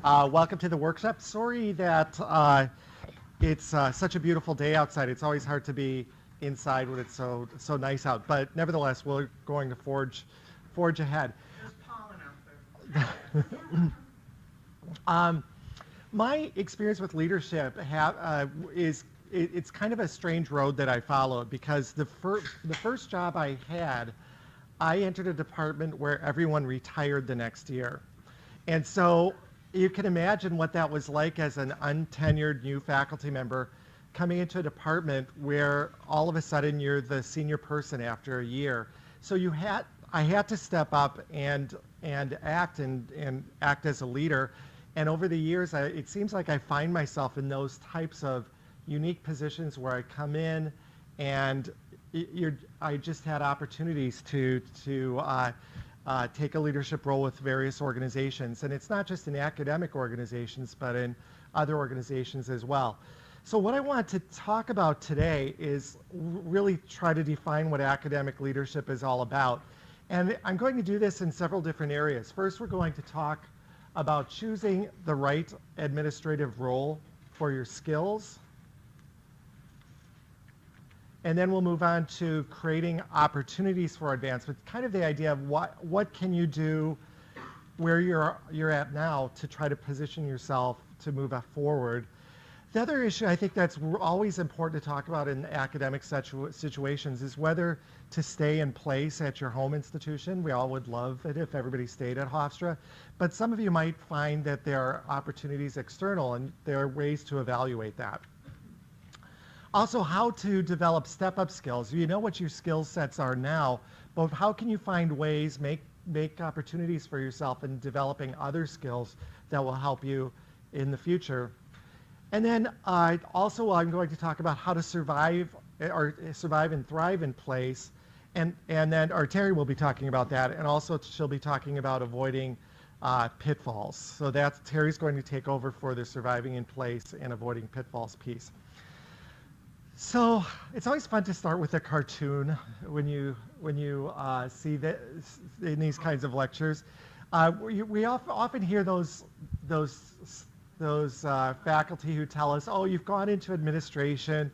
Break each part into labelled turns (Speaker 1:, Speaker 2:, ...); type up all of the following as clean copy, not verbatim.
Speaker 1: Welcome to the workshop. Sorry that it's such a beautiful day outside. It's always hard to be inside when it's so nice out. But nevertheless, we're going to forge ahead.
Speaker 2: There's pollen out there.
Speaker 1: My experience with leadership it's kind of a strange road that I followed because the first job I had, I entered a department where everyone retired the next year. And so you can imagine what that was like as an untenured new faculty member coming into a department where all of a sudden you're the senior person after a year. So I had to step up and act as a leader. And over the years, it seems like I find myself in those types of unique positions where I come in and I just had opportunities to take a leadership role with various organizations. And it's not just in academic organizations, but in other organizations as well. So what I want to talk about today is really try to define what academic leadership is all about. And I'm going to do this in several different areas. First, we're going to talk about choosing the right administrative role for your skills. And then we'll move on to creating opportunities for advancement, kind of the idea of what can you do where you're at now to try to position yourself to move forward. The other issue I think that's always important to talk about in academic situations is whether to stay in place at your home institution. We all would love it if everybody stayed at Hofstra, but some of you might find that there are opportunities external, and there are ways to evaluate that. Also, how to develop step-up skills. You know what your skill sets are now, but how can you find ways, make opportunities for yourself in developing other skills that will help you in the future. And then also I'm going to talk about how to survive and thrive in place. And then Terri will be talking about that, and also she'll be talking about avoiding pitfalls. So Terri's going to take over for the surviving in place and avoiding pitfalls piece. So it's always fun to start with a cartoon when you see that in these kinds of lectures. We often hear those faculty who tell us, "Oh, you've gone into administration,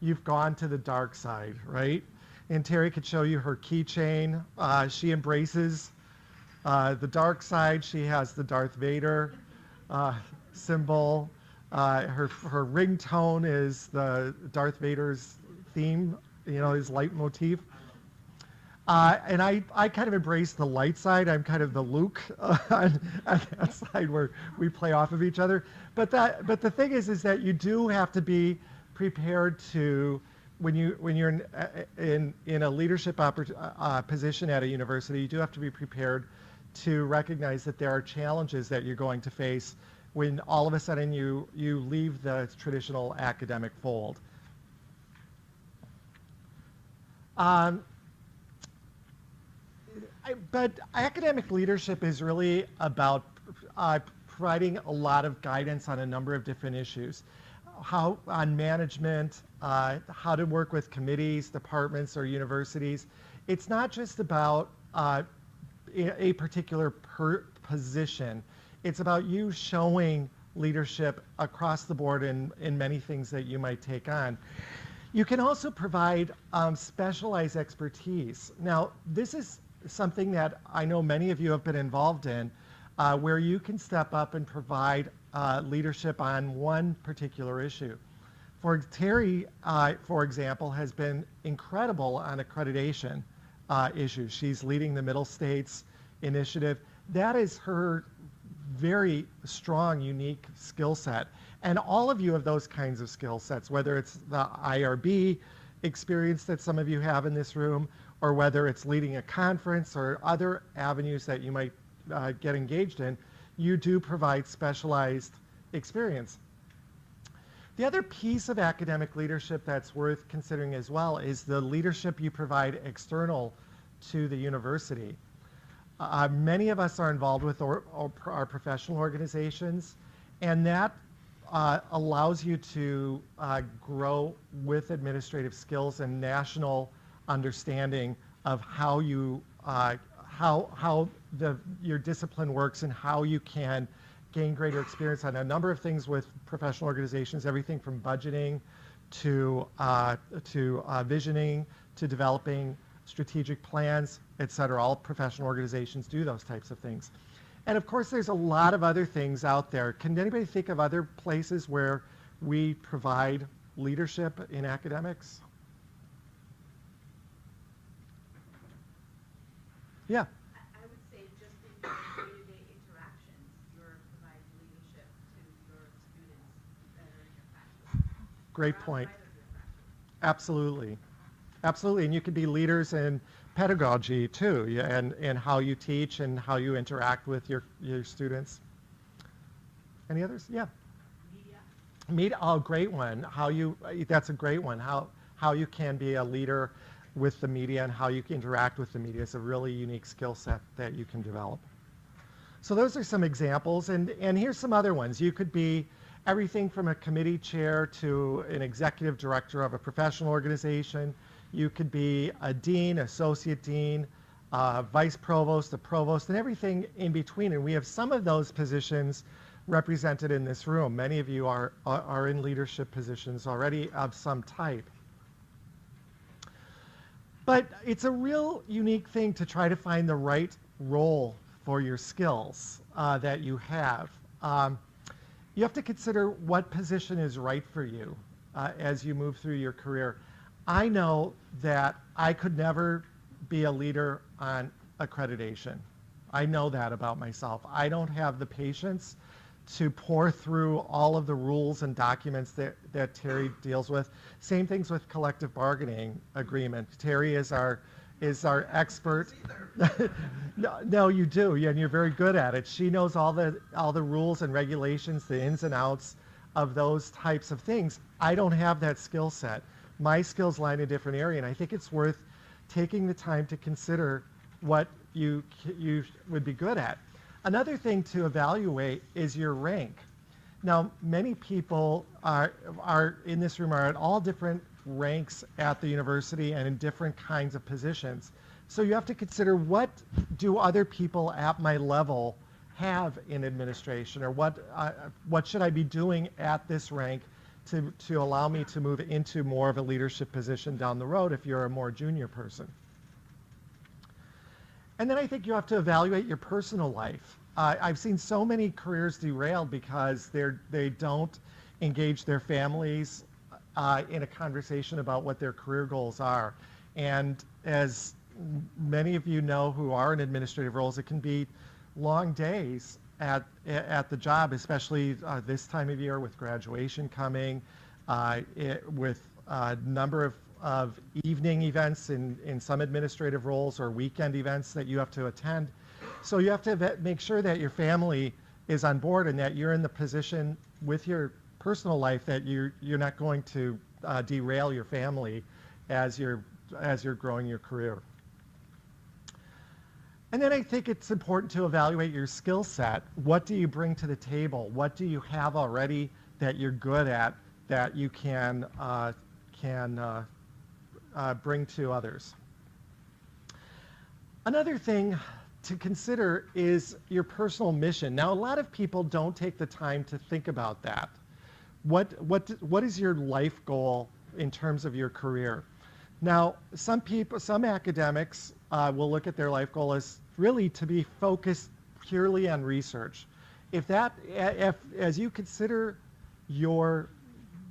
Speaker 1: you've gone to the dark side," right? And Terri could show you her keychain. She embraces the dark side. She has the Darth Vader symbol. Her ringtone is the Darth Vader's theme, his leitmotif. And I kind of embrace the light side. I'm kind of the Luke on that side where we play off of each other. But the thing is that you do have to be prepared to, when you're in a leadership position at a university, you do have to be prepared to recognize that there are challenges that you're going to face when all of a sudden you leave the traditional academic fold. But academic leadership is really about providing a lot of guidance on a number of different issues. On management, how to work with committees, departments, or universities. It's not just about a particular position. It's about you showing leadership across the board in many things that you might take on. You can also provide specialized expertise. Now, this is something that I know many of you have been involved in, where you can step up and provide leadership on one particular issue. Terri, for example, has been incredible on accreditation issues. She's leading the Middle States initiative. That is her very strong, unique skill set. And all of you have those kinds of skill sets, whether it's the IRB experience that some of you have in this room, or whether it's leading a conference or other avenues that you might get engaged in, you do provide specialized experience. The other piece of academic leadership that's worth considering as well is the leadership you provide external to the university. Many of us are involved with our professional organizations, and that allows you to grow with administrative skills and national understanding of how your discipline works and how you can gain greater experience on a number of things with professional organizations, everything from budgeting to visioning to developing strategic plans, et cetera. All professional organizations do those types of things. And of course, there's a lot of other things out there. Can anybody think of other places where we provide leadership in academics? Yeah.
Speaker 3: I would say just in your day-to-day interactions, you're providing leadership to your students that are in your practice.
Speaker 1: Great
Speaker 3: or
Speaker 1: point.
Speaker 3: outside of your practice.
Speaker 1: Absolutely. Absolutely. And you could be leaders in pedagogy too, and how you teach and how you interact with your students. Any others? Yeah. Media. Oh, great one. That's a great one. How you can be a leader with the media and how you can interact with the media is a really unique skill set that you can develop. So those are some examples, and here's some other ones. You could be everything from a committee chair to an executive director of a professional organization. You could be a dean, associate dean, vice provost, a provost, and everything in between. And we have some of those positions represented in this room. Many of you are in leadership positions already of some type. But it's a real unique thing to try to find the right role for your skills that you have. You have to consider what position is right for you as you move through your career. I know that I could never be a leader on accreditation. I know that about myself. I don't have the patience to pour through all of the rules and documents that Terri deals with. Same things with collective bargaining agreement. Terri is our expert. No, you do, and you're very good at it. She knows all the rules and regulations, the ins and outs of those types of things. I don't have that skill set. My skills lie in a different area, and I think it's worth taking the time to consider what you would be good at. Another thing to evaluate is your rank. Now, many people are in this room are at all different ranks at the university and in different kinds of positions. So you have to consider, what do other people at my level have in administration, or what should I be doing at this rank to allow me to move into more of a leadership position down the road if you're a more junior person. And then I think you have to evaluate your personal life. I've seen so many careers derailed because they don't engage their families in a conversation about what their career goals are. And as many of you know who are in administrative roles, it can be long days at the job, especially this time of year with graduation coming, with a number of evening events in some administrative roles, or weekend events that you have to attend. So you have to make sure that your family is on board and that you're in the position with your personal life that you're not going to derail your family as you're growing your career. And then I think it's important to evaluate your skill set. What do you bring to the table? What do you have already that you're good at that you can bring to others? Another thing to consider is your personal mission. Now, a lot of people don't take the time to think about that. What is your life goal in terms of your career? Now, some academics will look at their life goal as really to be focused purely on research. If as you consider your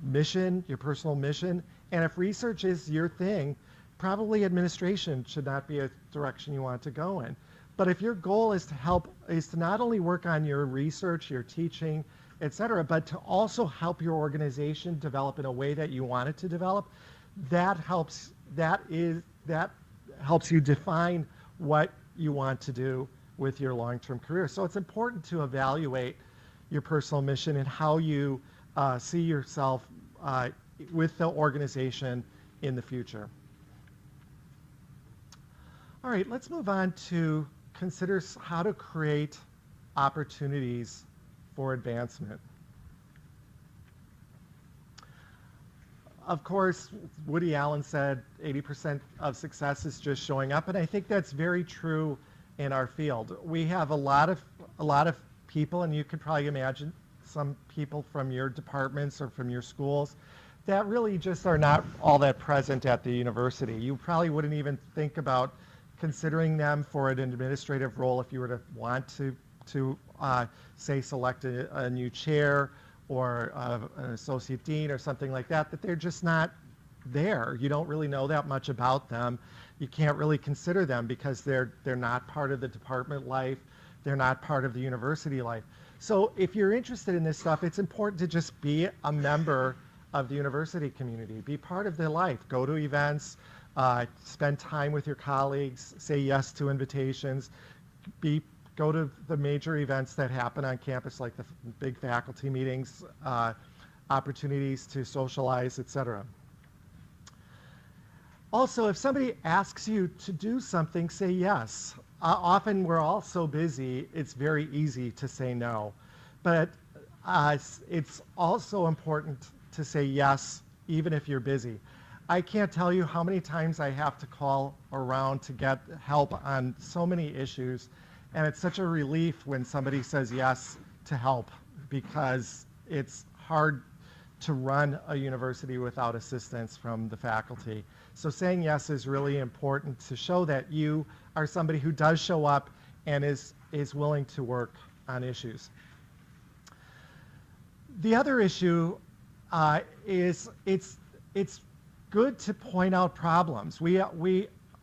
Speaker 1: mission, your personal mission, and if research is your thing, probably administration should not be a direction you want to go in. But if your goal is to not only work on your research, your teaching, et cetera, but to also help your organization develop in a way that you want it to develop, that helps you define what you want to do with your long-term career. So it's important to evaluate your personal mission and how you see yourself with the organization in the future. All right, let's move on to consider how to create opportunities for advancement. Of course, Woody Allen said 80% of success is just showing up, and I think that's very true in our field. We have a lot of people, and you could probably imagine some people from your departments or from your schools that really just are not all that present at the university. You probably wouldn't even think about considering them for an administrative role if you were to want to say select a new chair or an associate dean or something like that, that they're just not there. You don't really know that much about them. You can't really consider them because they're not part of the department life. They're not part of the university life. So if you're interested in this stuff, it's important to just be a member of the university community. Be part of their life. Go to events, spend time with your colleagues, say yes to invitations, go to the major events that happen on campus, like the big faculty meetings, opportunities to socialize, etc. Also, if somebody asks you to do something, say yes. Often we're all so busy, it's very easy to say no. But it's also important to say yes, even if you're busy. I can't tell you how many times I have to call around to get help on so many issues, and it's such a relief when somebody says yes to help, because it's hard to run a university without assistance from the faculty. So saying yes is really important to show that you are somebody who does show up and is willing to work on issues. The other issue is it's good to point out problems. We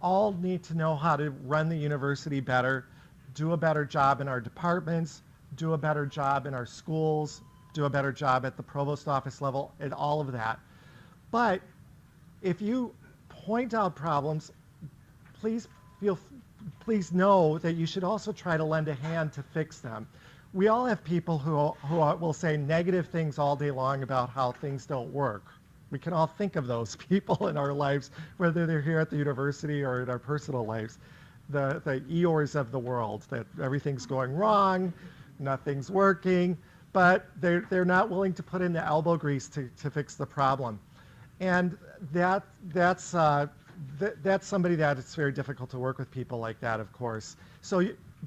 Speaker 1: all need to know how to run the university better, do a better job in our departments, do a better job in our schools, do a better job at the provost office level, and all of that. But if you point out problems, please know that you should also try to lend a hand to fix them. We all have people who will say negative things all day long about how things don't work. We can all think of those people in our lives, whether they're here at the university or in our personal lives. The Eeyores of the world, that everything's going wrong, nothing's working, but they're not willing to put in the elbow grease to fix the problem. And that's somebody that it's very difficult to work with people like that, of course.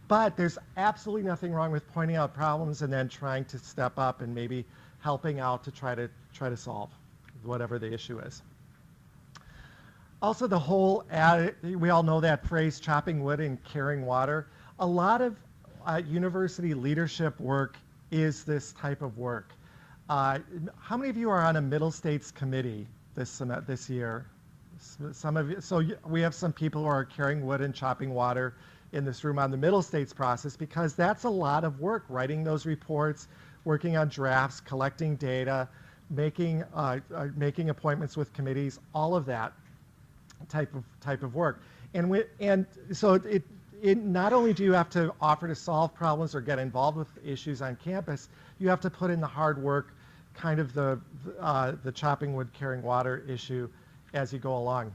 Speaker 1: But there's absolutely nothing wrong with pointing out problems and then trying to step up and maybe helping out to try to solve whatever the issue is. Also, we all know that phrase, chopping wood and carrying water. A lot of university leadership work is this type of work. How many of you are on a Middle States committee this year? Some of you. So we have some people who are carrying wood and chopping water in this room on the Middle States process, because that's a lot of work, writing those reports, working on drafts, collecting data, making appointments with committees, all of that type of work. And so it not only do you have to offer to solve problems or get involved with issues on campus, you have to put in the hard work, kind of the chopping wood, carrying water issue as you go along.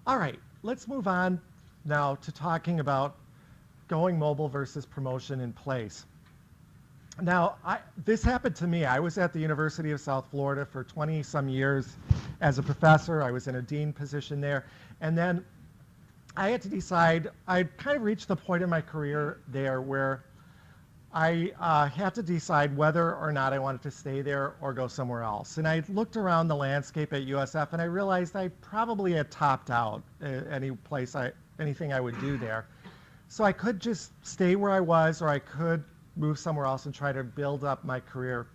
Speaker 1: All right, let's move on now to talking about going mobile versus promotion in place. Now, this happened to me. I was at the University of South Florida for 20-some years as a professor. I was in a dean position there. And then I had to decide, I'd kind of reached the point in my career there where I had to decide whether or not I wanted to stay there or go somewhere else. And I looked around the landscape at USF, and I realized I probably had topped out anything I would do there. So I could just stay where I was, or I could move somewhere else and try to build up my career.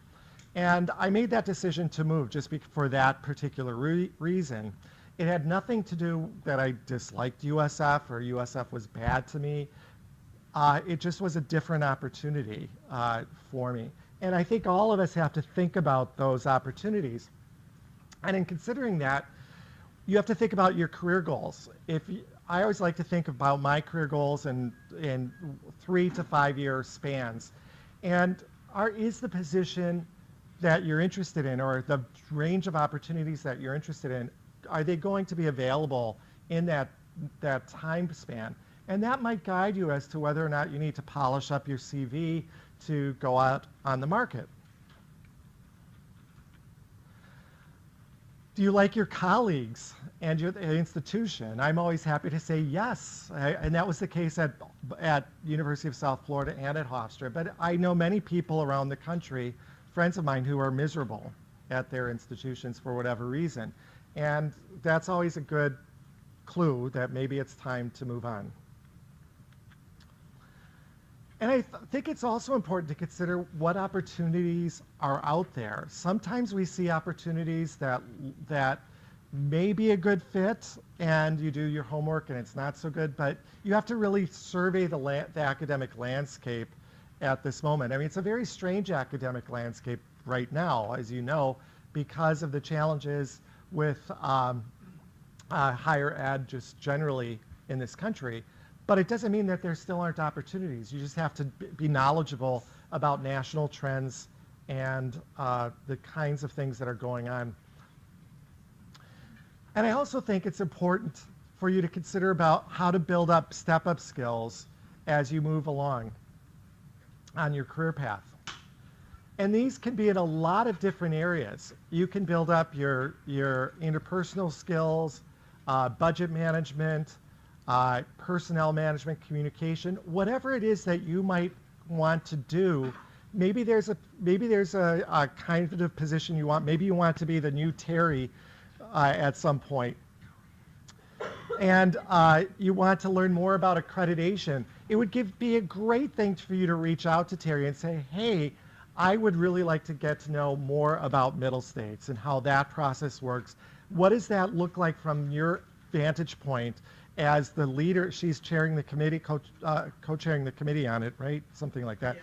Speaker 1: And I made that decision to move just for that particular reason. It had nothing to do that I disliked USF or USF was bad to me. It just was a different opportunity for me. And I think all of us have to think about those opportunities. And in considering that, you have to think about your career goals. I always like to think about my career goals in 3 to 5 year spans. And is the position that you're interested in, or the range of opportunities that you're interested in, are they going to be available in that time span? And that might guide you as to whether or not you need to polish up your CV to go out on the market. Do you like your colleagues and your institution? I'm always happy to say yes, and that was the case at University of South Florida and at Hofstra. But I know many people around the country, friends of mine, who are miserable at their institutions for whatever reason, and that's always a good clue that maybe it's time to move on. And I think it's also important to consider what opportunities are out there. Sometimes we see opportunities that may be a good fit, and you do your homework and it's not so good, but you have to really survey the academic landscape at this moment. I mean, it's a very strange academic landscape right now, as you know, because of the challenges with higher ed just generally in this country. But it doesn't mean that there still aren't opportunities. You just have to be knowledgeable about national trends and the kinds of things that are going on. And I also think it's important for you to consider about how to build up step-up skills as you move along on your career path. And these can be in a lot of different areas. You can build up your interpersonal skills, budget management, personnel management, communication, whatever it is that you might want to do. Maybe there's a kind of position you want. Maybe you want to be the new Terri at some point. And you want to learn more about accreditation. It would be a great thing for you to reach out to Terri and say, hey, I would really like to get to know more about middle states and how that process works. What does that look like from your vantage point as the leader? She's chairing the committee, co-chairing the committee on it, right? Something like that.
Speaker 2: Yeah.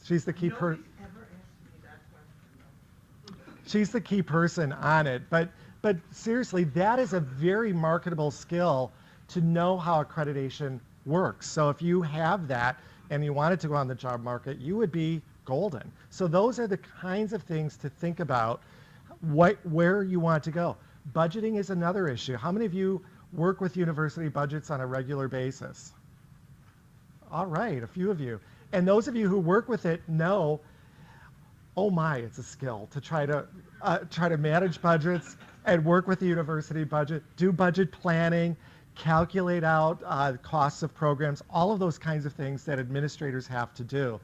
Speaker 1: She's the key person.
Speaker 2: Nobody's ever asked me that question, though.
Speaker 1: She's the key person on it. But seriously, that is a very marketable skill to know how accreditation works. So if you have that and you wanted to go on the job market, you would be golden. So those are the kinds of things to think about where you want to go. Budgeting is another issue. How many of you work with university budgets on a regular basis? All right, a few of you. And those of you who work with it know, oh my, it's a skill to try to manage budgets and work with the university budget, do budget planning, calculate out costs of programs, all of those kinds of things that administrators have to do.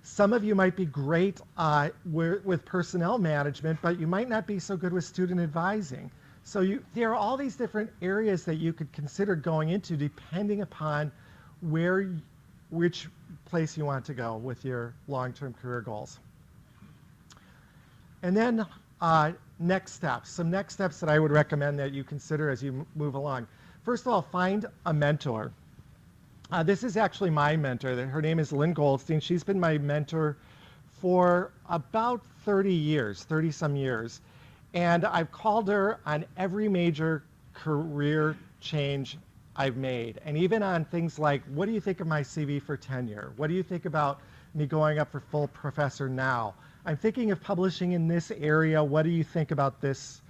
Speaker 1: Some of you might be great with personnel management, but you might not be so good with student advising. So there are all these different areas that you could consider going into depending upon which place you want to go with your long-term career goals. And then next steps, some next steps that I would recommend that you consider as you move along. First of all, find a mentor. This is actually my mentor. Her name is Lynn Goldstein. She's been my mentor for about 30-some years. And I've called her on every major career change I've made. And even on things like, what do you think of my CV for tenure? What do you think about me going up for full professor now? I'm thinking of publishing in this area. What do you think about this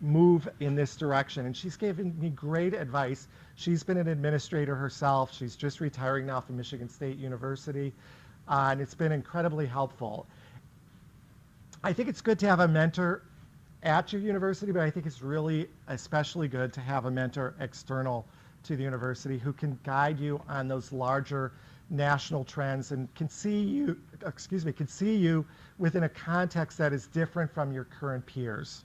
Speaker 1: move in this direction? And she's given me great advice. She's been an administrator herself. She's just retiring now from Michigan State University. And it's been incredibly helpful. I think it's good to have a mentor at your university, but I think it's really especially good to have a mentor external to the university who can guide you on those larger national trends and can see you within a context that is different from your current peers.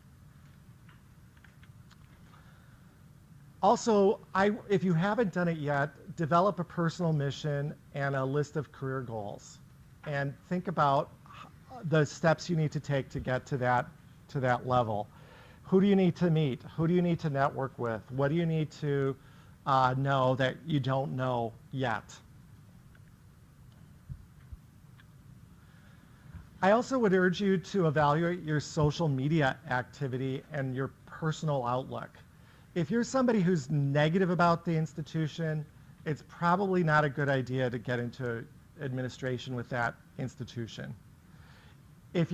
Speaker 1: Also, if you haven't done it yet, develop a personal mission and a list of career goals and think about the steps you need to take to get to that level. Who do you need to meet? Who do you need to network with? What do you need to know that you don't know yet? I also would urge you to evaluate your social media activity and your personal outlook. If you're somebody who's negative about the institution, it's probably not a good idea to get into administration with that institution. If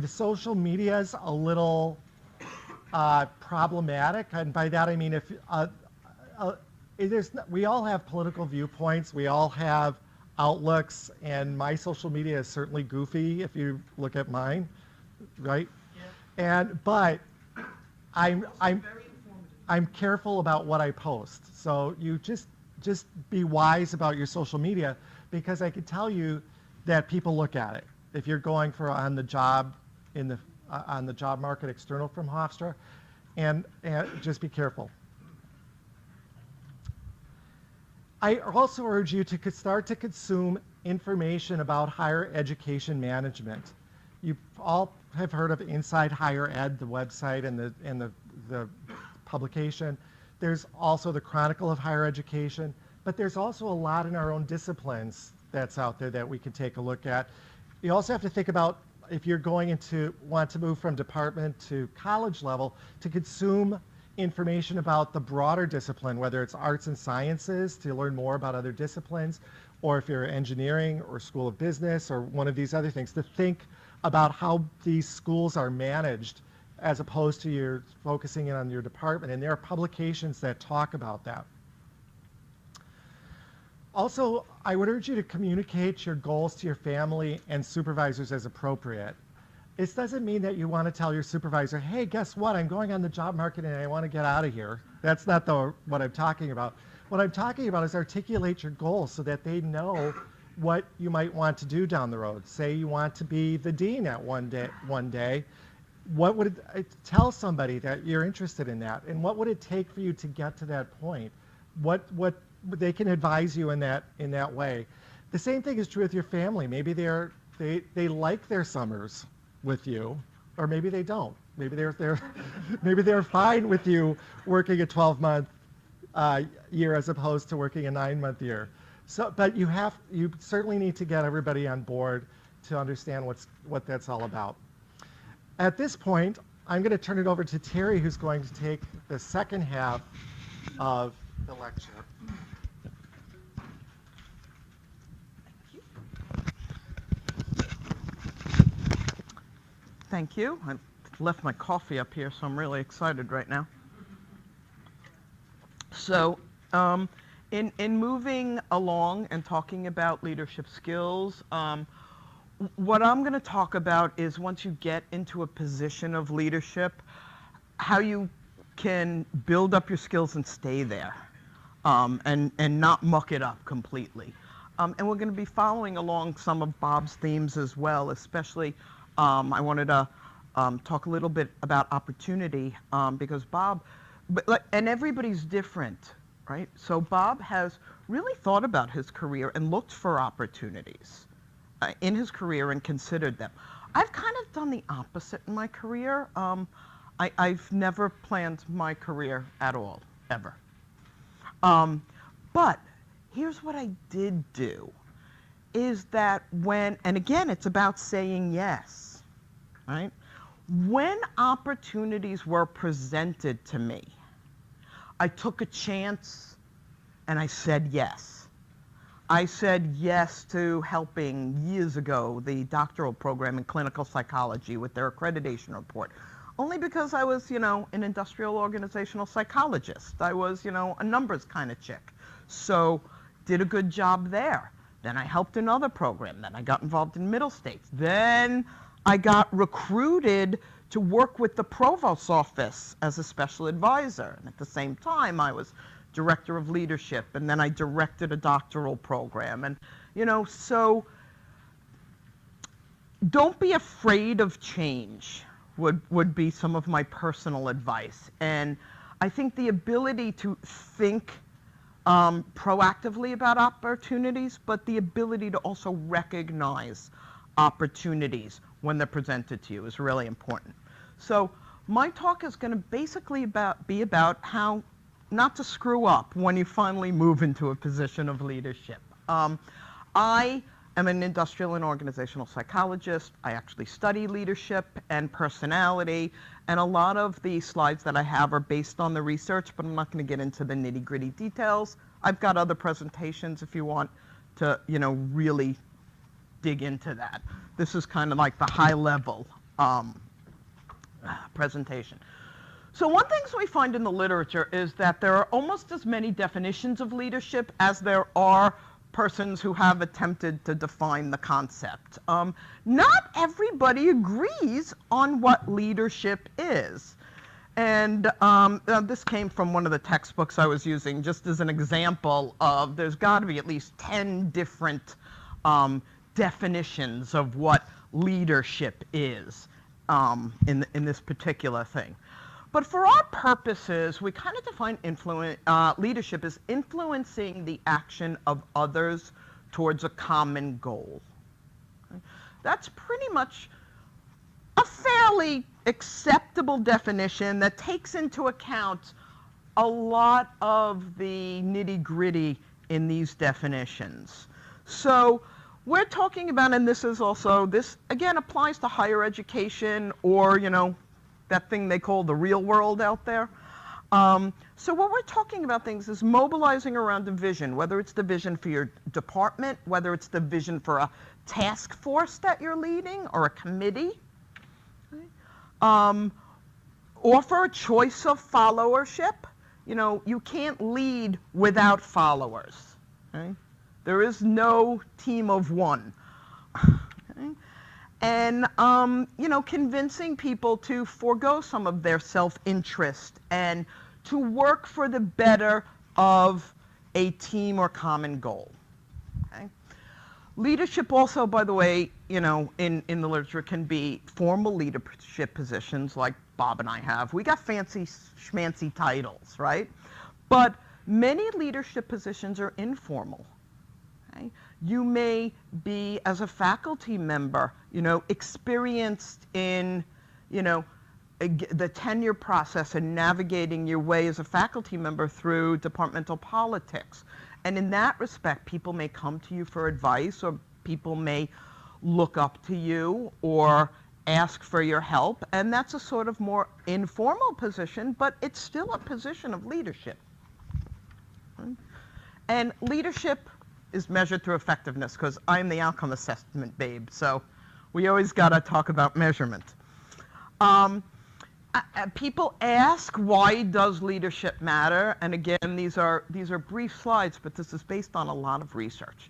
Speaker 1: social media is a little problematic, and by that I mean we all have political viewpoints, we all have outlooks, and my social media is certainly goofy if you look at mine, right? But I'm
Speaker 2: Very informative.
Speaker 1: I'm careful about what I post. So you just be wise about your social media, because I can tell you that people look at it. If you're going for on the job on the job market external from Hofstra, and just be careful. I also urge you to start to consume information about higher education management. You all have heard of Inside Higher Ed, the website and the publication. There's also the Chronicle of Higher Education, but there's also a lot in our own disciplines that's out there that we can take a look at. You also have to think about, if you're want to move from department to college level, to consume information about the broader discipline, whether it's arts and sciences, to learn more about other disciplines, or if you're engineering or School of Business or one of these other things, to think about how these schools are managed, as opposed to your focusing in on your department. And there are publications that talk about that. Also, I would urge you to communicate your goals to your family and supervisors as appropriate. This doesn't mean that you want to tell your supervisor, hey, guess what? I'm going on the job market and I want to get out of here. That's not what I'm talking about. What I'm talking about is articulate your goals so that they know what you might want to do down the road. Say you want to be the dean at one day. What would tell somebody that you're interested in that, and what would it take for you to get to that point? What they can advise you in that way. The same thing is true with your family. Maybe they like their summers with you, or maybe they don't. Maybe they're fine with you working a 12-month year as opposed to working a 9-month year. So, but you certainly need to get everybody on board to understand what that's all about. At this point, I'm going to turn it over to Terri, who's going to take the second half of the lecture.
Speaker 2: Thank you. I left my coffee up here, so I'm really excited right now. So, in moving along and talking about leadership skills, what I'm going to talk about is, once you get into a position of leadership, how you can build up your skills and stay there, and not muck it up completely. And we're going to be following along some of Bob's themes as well, especially I wanted to talk a little bit about opportunity, because Bob, and everybody's different, right? So Bob has really thought about his career and looked for opportunities in his career and considered them. I've kind of done the opposite in my career. I've never planned my career at all, ever. But here's what I did do, is that and again, it's about saying yes, right? When opportunities were presented to me, I took a chance and I said yes. I said yes to helping, years ago, the doctoral program in clinical psychology with their accreditation report, only because I was, an industrial organizational psychologist. I was, a numbers kind of chick. So did a good job there. Then I helped another program. Then I got involved in middle states. Then I got recruited to work with the provost's office as a special advisor. And at the same time, I was director of leadership, and then I directed a doctoral program. And, so don't be afraid of change would be some of my personal advice. And I think the ability to think proactively about opportunities, but the ability to also recognize opportunities when they're presented to you is really important. So my talk is going to basically be about how not to screw up when you finally move into a position of leadership. I am an industrial and organizational psychologist. I actually study leadership and personality, and a lot of the slides that I have are based on the research, but I'm not going to get into the nitty-gritty details. I've got other presentations if you want to, really dig into that. This is kind of like the high-level presentation. So one thing we find in the literature is that there are almost as many definitions of leadership as there are persons who have attempted to define the concept. Not everybody agrees on what leadership is. And this came from one of the textbooks I was using just as an example of there's got to be at least 10 different definitions of what leadership is in this particular thing. But for our purposes, we kind of define leadership as influencing the action of others towards a common goal. Okay? That's pretty much a fairly acceptable definition that takes into account a lot of the nitty-gritty in these definitions. So we're talking about, and this again applies to higher education or, that thing they call the real world out there. So what we're talking about things is mobilizing around a vision, whether it's the vision for your department, whether it's the vision for a task force that you're leading or a committee, or for a choice of followership. You can't lead without followers. Okay? There is no team of one. Okay? And, convincing people to forego some of their self-interest and to work for the better of a team or common goal. Okay? Leadership also, by the way, in the literature can be formal leadership positions like Bob and I have. We got fancy schmancy titles, right? But many leadership positions are informal. Okay? You may be, as a faculty member, experienced in, the tenure process and navigating your way as a faculty member through departmental politics. And in that respect, people may come to you for advice, or people may look up to you or ask for your help. And that's a sort of more informal position, but it's still a position of leadership. Right? And leadership is measured through effectiveness, because I'm the outcome assessment babe, so we always got to talk about measurement. People ask, why does leadership matter? And again, these are brief slides, but this is based on a lot of research.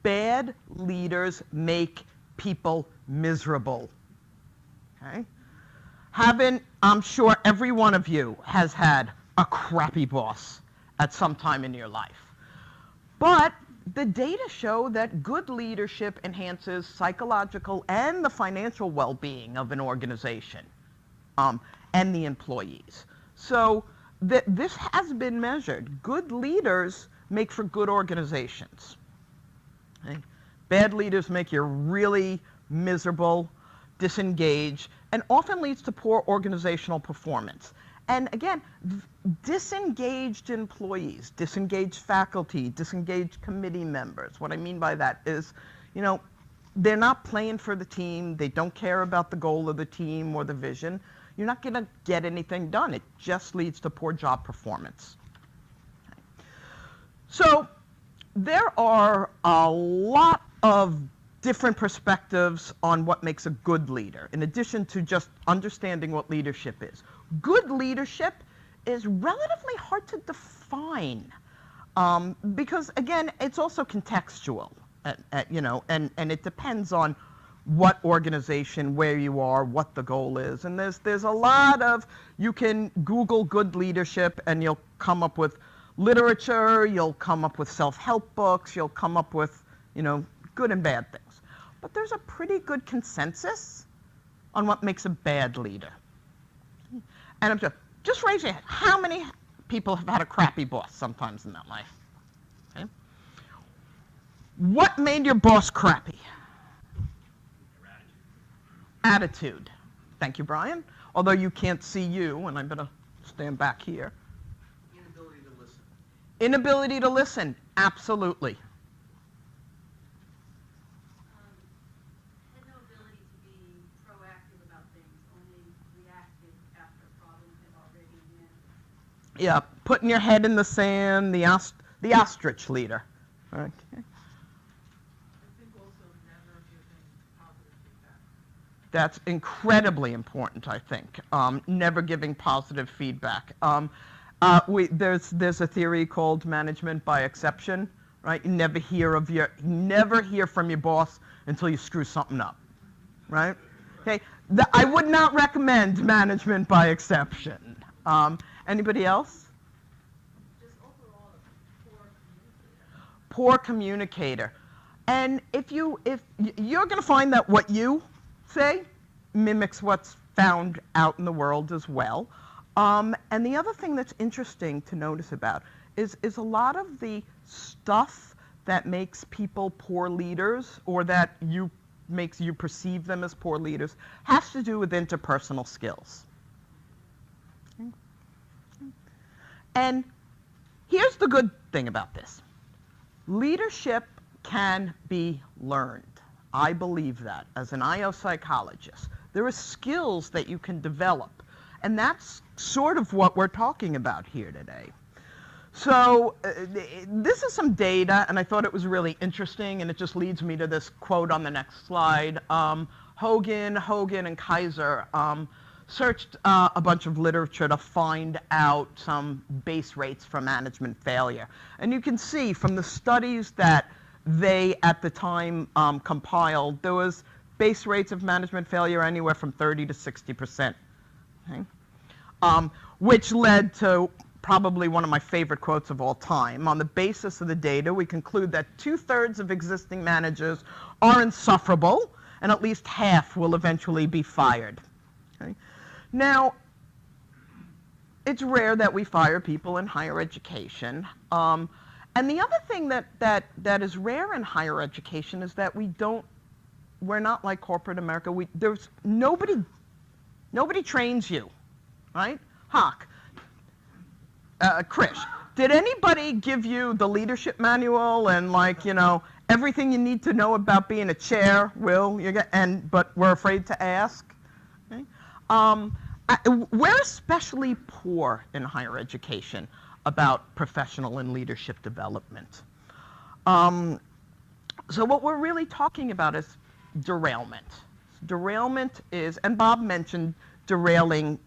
Speaker 2: Bad leaders make people miserable. Okay? I'm sure every one of you has had a crappy boss at some time in your life. But the data show that good leadership enhances psychological and the financial well-being of an organization and the employees. So this has been measured. Good leaders make for good organizations. Okay? Bad leaders make you really miserable, disengaged, and often leads to poor organizational performance. And again, disengaged employees, disengaged faculty, disengaged committee members. What I mean by that is, they're not playing for the team. They don't care about the goal of the team or the vision. You're not going to get anything done. It just leads to poor job performance. Okay. So there are a lot of different perspectives on what makes a good leader, in addition to just understanding what leadership is. Good leadership is relatively hard to define because, again, it's also contextual, and it depends on what organization, where you are, what the goal is. And there's a lot of, you can Google good leadership and you'll come up with literature, you'll come up with self-help books, you'll come up with, good and bad things. But there's a pretty good consensus on what makes a bad leader. And I'm just raise your hand. How many people have had a crappy boss sometimes in their life? Okay. What made your boss crappy? Attitude. Thank you, Brian. Although you can't see you, and I better stand back here.
Speaker 4: Inability to listen.
Speaker 2: Inability to listen. Absolutely.
Speaker 3: Had no ability to be proactive about things, only reactive after problems have already been.
Speaker 2: Yeah, putting your head in the sand, the ostrich leader. Okay. That's incredibly important, I think. Never giving positive feedback. There's a theory called management by exception, right? You never hear from your boss until you screw something up, right? Okay, I would not recommend management by exception. Anybody else?
Speaker 3: Just overall, poor communicator.
Speaker 2: Poor communicator. And if you're going to find that what you say mimics what's found out in the world as well. And the other thing that's interesting to notice about is a lot of the stuff that makes people poor leaders, or that makes you perceive them as poor leaders, has to do with interpersonal skills. And here's the good thing about this. Leadership can be learned. I believe that as an IO psychologist. There are skills that you can develop. And that's sort of what we're talking about here today. So this is some data, and I thought it was really interesting, and it just leads me to this quote on the next slide. Hogan, and Kaiser searched a bunch of literature to find out some base rates for management failure. And you can see from the studies that they, at the time, compiled, there was base rates of management failure anywhere from 30 to 60%. Okay? Which led to probably one of my favorite quotes of all time. On the basis of the data, we conclude that 2/3 of existing managers are insufferable, and at least half will eventually be fired. Okay? Now, it's rare that we fire people in higher education. And the other thing that is rare in higher education is that we're not like corporate America. There's nobody trains you, right? Hawk, Krish, did anybody give you the leadership manual and everything you need to know about being a chair? But we're afraid to ask. Okay? We're especially poor in higher education about professional and leadership development. So what we're really talking about is derailment. Derailment is, and Bob mentioned derailing,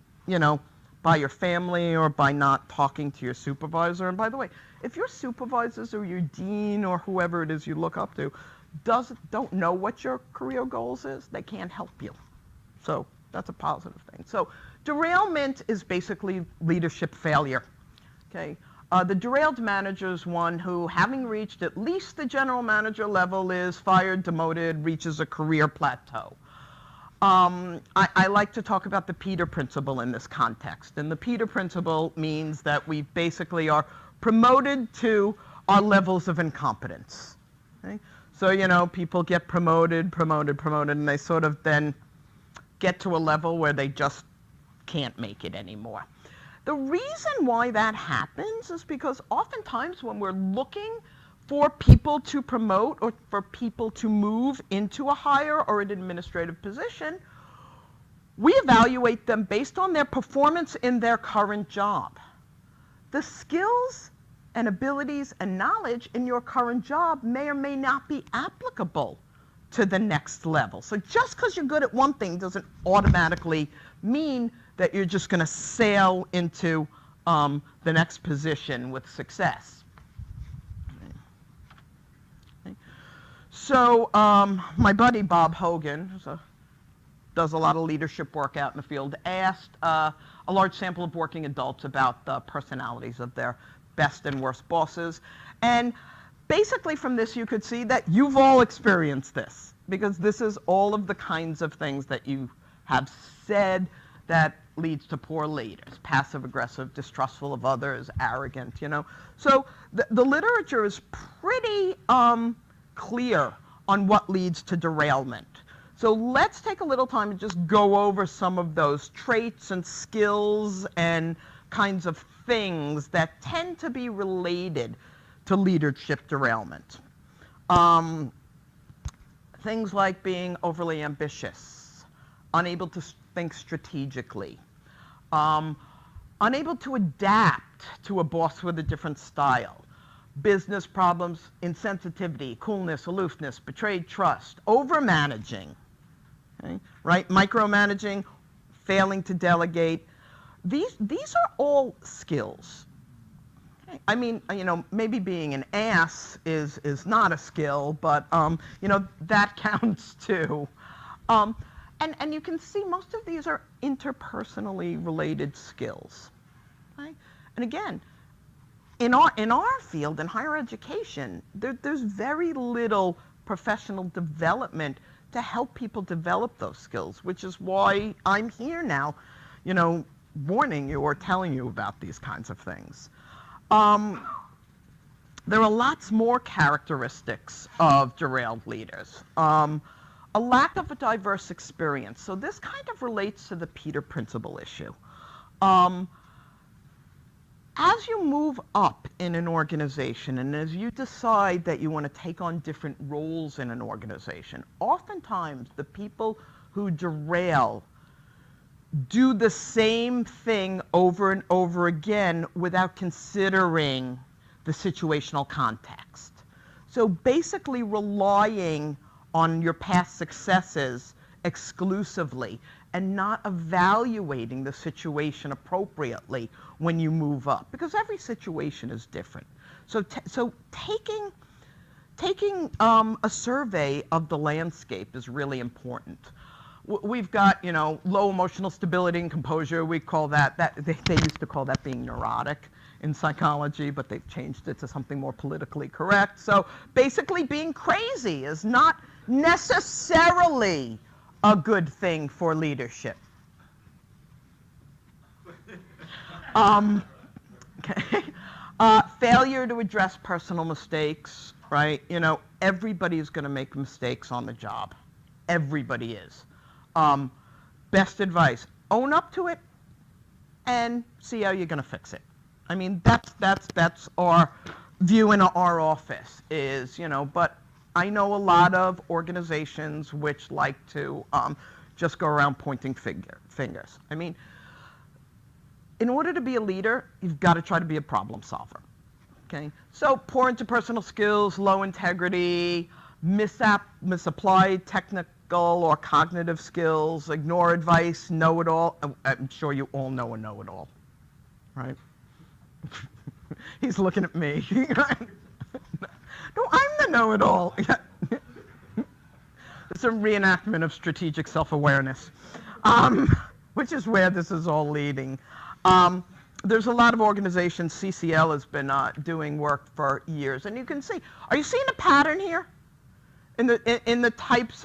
Speaker 2: by your family or by not talking to your supervisor. And by the way, if your supervisors or your dean or whoever it is you look up to don't know what your career goals is, they can't help you. So that's a positive thing. So derailment is basically leadership failure. Okay. The derailed manager is one who, having reached at least the general manager level, is fired, demoted, reaches a career plateau. I like to talk about the Peter Principle in this context. And the Peter Principle means that we basically are promoted to our levels of incompetence. Okay? So, people get promoted, and they sort of then get to a level where they just can't make it anymore. The reason why that happens is because oftentimes when we're looking for people to promote or for people to move into a higher or an administrative position, we evaluate them based on their performance in their current job. The skills and abilities and knowledge in your current job may or may not be applicable to the next level. So just because you're good at one thing doesn't automatically mean that you're just going to sail into the next position with success. So my buddy Bob Hogan, who does a lot of leadership work out in the field, asked a large sample of working adults about the personalities of their best and worst bosses. And basically from this you could see that you've all experienced this, because this is all of the kinds of things that you have said that leads to poor leaders: passive aggressive, distrustful of others, arrogant, So the literature is pretty clear on what leads to derailment. So let's take a little time and just go over some of those traits and skills and kinds of things that tend to be related to leadership derailment. Things like being overly ambitious, unable to think strategically, unable to adapt to a boss with a different style, business problems, insensitivity, coolness, aloofness, betrayed trust, overmanaging, okay, right? Micromanaging, failing to delegate. These are all skills. I mean, maybe being an ass is not a skill, but that counts too. And you can see most of these are interpersonally related skills, right? And again, in our field, in higher education, there's very little professional development to help people develop those skills, which is why I'm here now, warning you or telling you about these kinds of things. There are lots more characteristics of derailed leaders. A lack of a diverse experience. So this kind of relates to the Peter Principle issue. As you move up in an organization and as you decide that you want to take on different roles in an organization, oftentimes the people who derail do the same thing over and over again without considering the situational context. So basically relying on your past successes exclusively and not evaluating the situation appropriately when you move up, because every situation is different. So taking a survey of the landscape is really important. We've got, low emotional stability and composure. We call that they used to call that being neurotic in psychology, but they've changed it to something more politically correct. So basically being crazy is not necessarily a good thing for leadership. Okay. Failure to address personal mistakes, right? Everybody's going to make mistakes on the job. Everybody is. Best advice, own up to it and see how you're going to fix it. I mean, that's our view in our office is, but I know a lot of organizations which like to just go around pointing fingers. I mean, in order to be a leader, you've got to try to be a problem solver. Okay? So poor interpersonal skills, low integrity, misapplied technical or cognitive skills, ignore advice, know-it-all. I'm sure you all know a know-it-all, right? He's looking at me. No, I'm the know-it-all. It's a reenactment of strategic self-awareness, which is where this is all leading. There's a lot of organizations. CCL has been doing work for years, and you can see. Are you seeing a pattern here in the types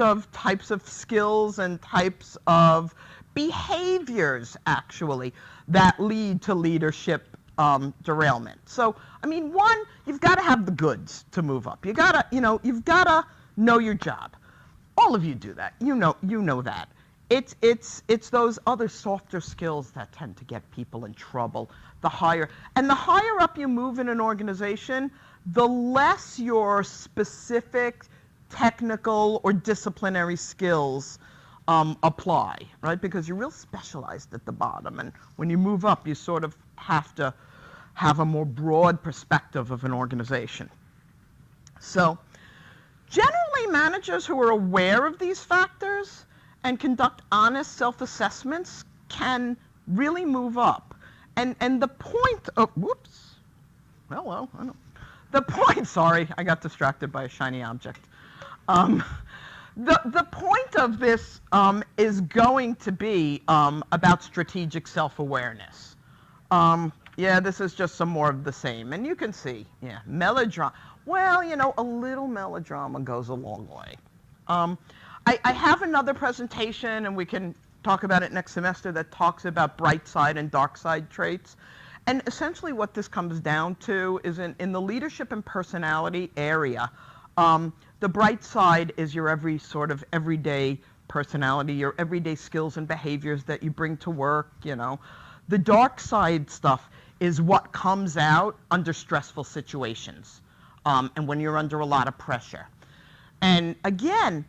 Speaker 2: of skills and types of behaviors actually that lead to leadership derailment? So, I mean, one, you've got to have the goods to move up. You've got to know your job. All of you do that. You know that. It's those other softer skills that tend to get people in trouble. The higher up you move in an organization, the less your specific technical or disciplinary skills apply, right? Because you're real specialized at the bottom, and when you move up, you sort of have to have a more broad perspective of an organization. So generally, managers who are aware of these factors and conduct honest self-assessments can really move up. And the point of, whoops, well, I don't. The point, sorry, I got distracted by a shiny object. The point of this is going to be about strategic self-awareness. Yeah, this is just some more of the same. And you can see, yeah, melodrama. Well, a little melodrama goes a long way. I have another presentation, and we can talk about it next semester, that talks about bright side and dark side traits. And essentially what this comes down to is in the leadership and personality area, the bright side is your everyday personality, your everyday skills and behaviors that you bring to work, The dark side stuff is what comes out under stressful situations, and when you're under a lot of pressure. And again,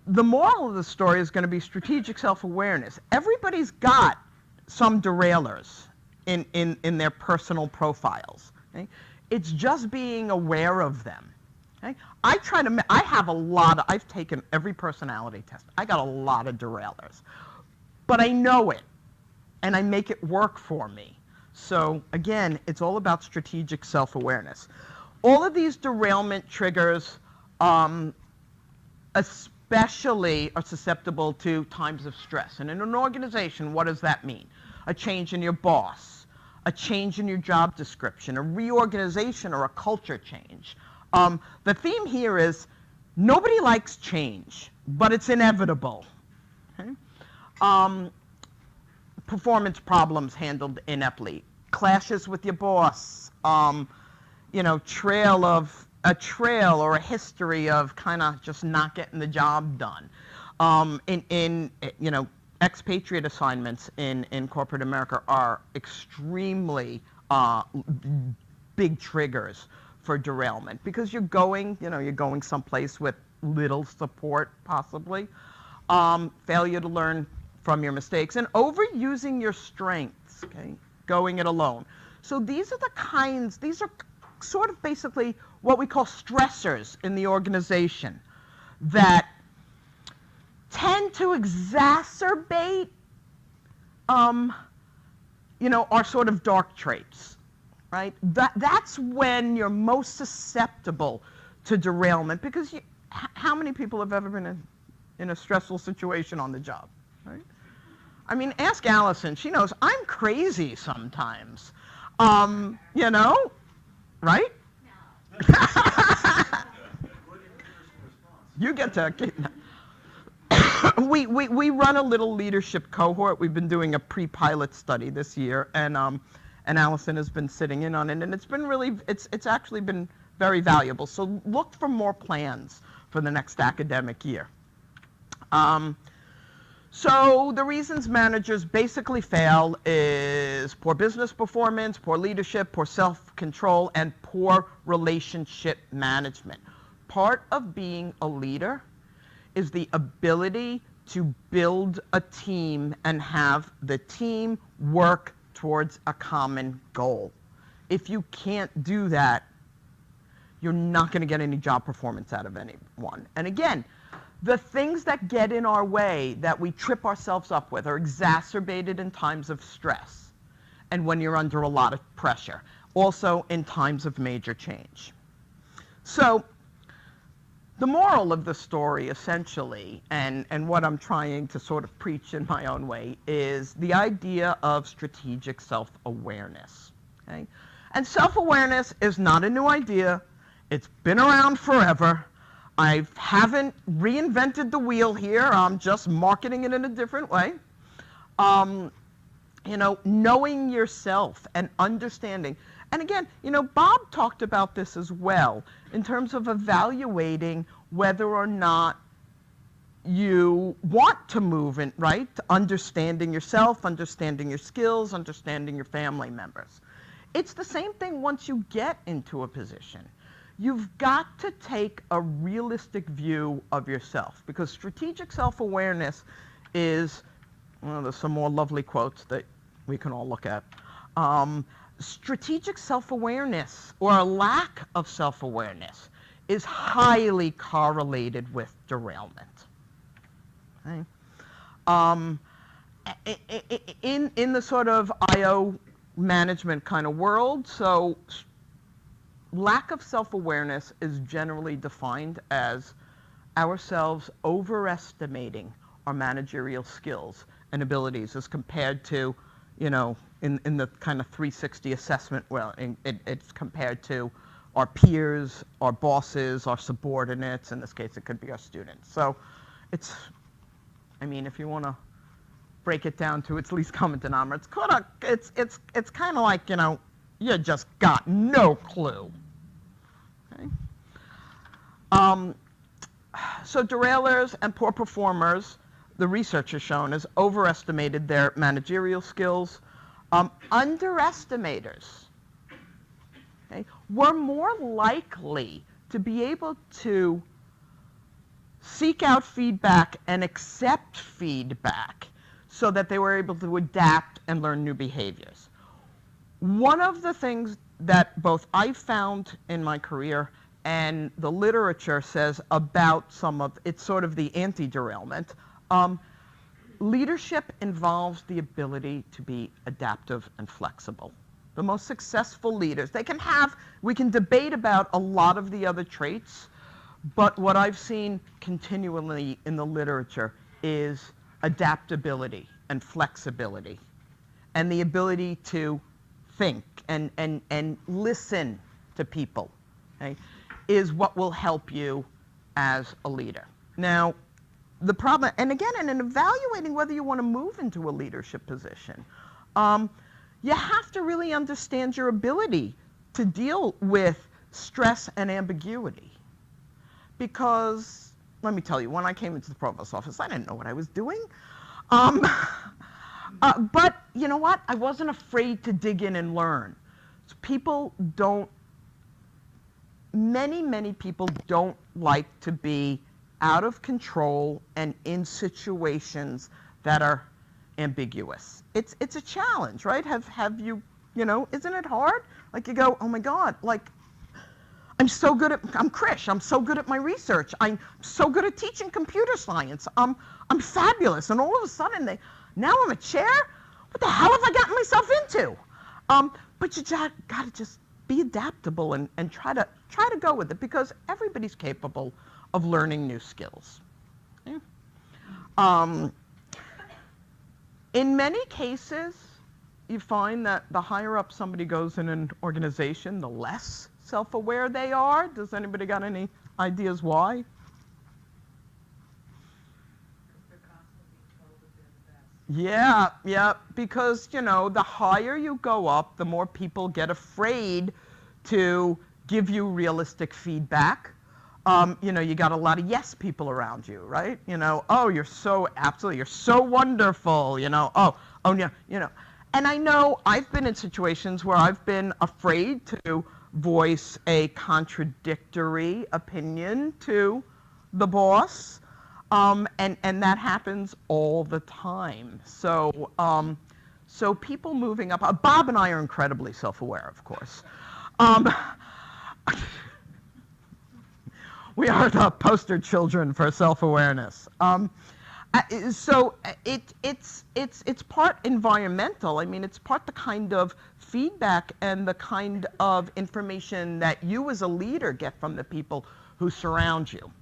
Speaker 2: the moral of the story is going to be strategic self-awareness. Everybody's got some derailers in their personal profiles. Okay? It's just being aware of them. Okay? I've taken every personality test. I got a lot of derailers. But I know it, and I make it work for me. So again, it's all about strategic self-awareness. All of these derailment triggers especially are susceptible to times of stress. And in an organization, what does that mean? A change in your boss, a change in your job description, a reorganization or a culture change. The theme here is nobody likes change, but it's inevitable. Okay? Performance problems handled ineptly, clashes with your boss, trail or a history of kind of just not getting the job done. Expatriate assignments in corporate America are extremely big triggers for derailment because you're going someplace with little support possibly, failure to learn from your mistakes, and overusing your strengths, okay, going it alone. So these are sort of basically what we call stressors in the organization that tend to exacerbate our sort of dark traits, right? That's when you're most susceptible to derailment because how many people have ever been in a stressful situation on the job, right? I mean, ask Allison. She knows I'm crazy sometimes, right? You get to. We run a little leadership cohort. We've been doing a pre-pilot study this year, and Allison has been sitting in on it, and it's actually been very valuable. So look for more plans for the next academic year. So the reasons managers basically fail is poor business performance, poor leadership, poor self-control, and poor relationship management. Part of being a leader is the ability to build a team and have the team work towards a common goal. If you can't do that, you're not going to get any job performance out of anyone. And again, the things that get in our way that we trip ourselves up with are exacerbated in times of stress and when you're under a lot of pressure, also in times of major change. So the moral of the story, essentially, and what I'm trying to sort of preach in my own way, is the idea of strategic self-awareness. Okay? And self-awareness is not a new idea. It's been around forever. I haven't reinvented the wheel here. I'm just marketing it in a different way. Knowing yourself and understanding. And again, Bob talked about this as well in terms of evaluating whether or not you want to move in, right? Understanding yourself, understanding your skills, understanding your family members. It's the same thing once you get into a position. You've got to take a realistic view of yourself because strategic self-awareness is, there's some more lovely quotes that we can all look at. Strategic self-awareness or a lack of self-awareness is highly correlated with derailment. Okay? In the sort of IO management kind of world, so lack of self-awareness is generally defined as ourselves overestimating our managerial skills and abilities as compared to, in the kind of 360 assessment, it's compared to our peers, our bosses, our subordinates. In this case, it could be our students. So if you want to break it down to its least common denominator, it's kind of like, you just got no clue. Okay? So derailers and poor performers, the research has shown, has overestimated their managerial skills. Underestimators, okay, were more likely to be able to seek out feedback and accept feedback so that they were able to adapt and learn new behaviors. One of the things that both I found in my career and the literature says about some of it's sort of the anti-derailment, leadership involves the ability to be adaptive and flexible. The most successful leaders. We can debate about a lot of the other traits, but what I've seen continually in the literature is adaptability and flexibility and the ability to think and listen to people, okay, is what will help you as a leader. Now, the problem, and again, in evaluating whether you want to move into a leadership position, you have to really understand your ability to deal with stress and ambiguity. Because, let me tell you, when I came into the provost's office, I didn't know what I was doing. But you know what? I wasn't afraid to dig in and learn. So many people don't like to be out of control and in situations that are ambiguous. It's a challenge, right? Have you, isn't it hard? Like you go, oh my God, like I'm Krish, I'm so good at my research. I'm so good at teaching computer science. I'm fabulous. And all of a sudden now I'm a chair? What the hell have I gotten myself into? But you gotta just be adaptable and try to go with it, because everybody's capable of learning new skills. Okay? In many cases, you find that the higher up somebody goes in an organization, the less self-aware they are. Does anybody got any ideas why? Yeah, because, the higher you go up, the more people get afraid to give you realistic feedback. You got a lot of yes people around you, right? Oh, you're so wonderful, yeah. And I know I've been in situations where I've been afraid to voice a contradictory opinion to the boss. And that happens all the time. So people moving up, Bob and I are incredibly self-aware, of course. We are the poster children for self-awareness. So it's part environmental. I mean, it's part the kind of feedback and the kind of information that you as a leader get from the people who surround you.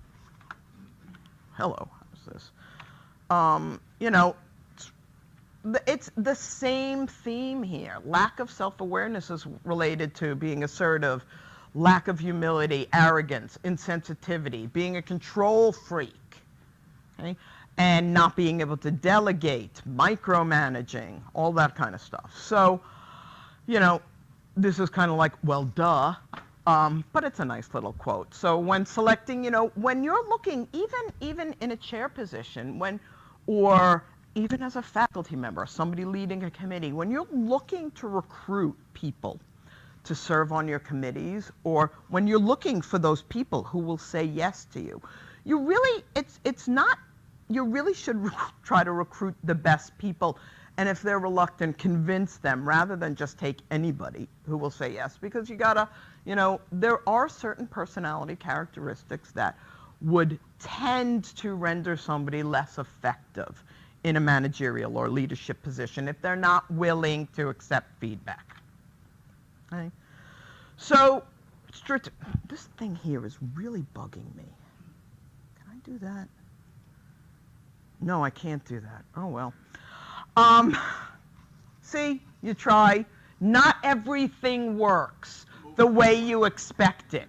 Speaker 2: Hello, how's this? It's the same theme here. Lack of self-awareness is related to being assertive, lack of humility, arrogance, insensitivity, being a control freak, okay? And not being able to delegate, micromanaging, all that kind of stuff. So, this is kind of like, well, duh. But it's a nice little quote. So when selecting, when you're looking, even in a chair position, or even as a faculty member, somebody leading a committee, when you're looking to recruit people to serve on your committees, or when you're looking for those people who will say yes to you, you really should try to recruit the best people. And if they're reluctant, convince them rather than just take anybody who will say yes. Because there are certain personality characteristics that would tend to render somebody less effective in a managerial or leadership position if they're not willing to accept feedback. Okay? So, this thing here is really bugging me. Can I do that? No, I can't do that. Oh, well. See, you try. Not everything works the way you expect it.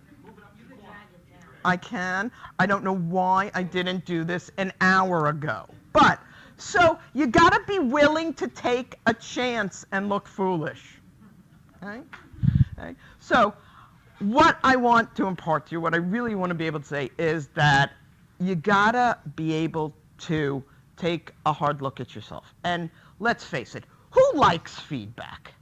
Speaker 2: I can. I don't know why I didn't do this an hour ago. But, so you got to be willing to take a chance and look foolish. Okay? Okay? So, what I want to impart to you, what I really want to be able to say is that you got to be able to take a hard look at yourself. And let's face it, who likes feedback?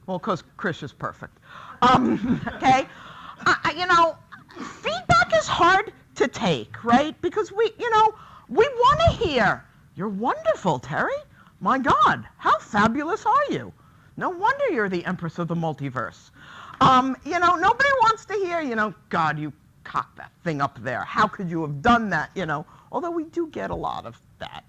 Speaker 2: Well, because Krish is perfect. Okay? Feedback is hard to take, right? Because we want to hear, you're wonderful, Terri. My God, how fabulous are you? No wonder you're the Empress of the Multiverse. Nobody wants to hear, God, you cocked that thing up there. How could you have done that, Although we do get a lot of that.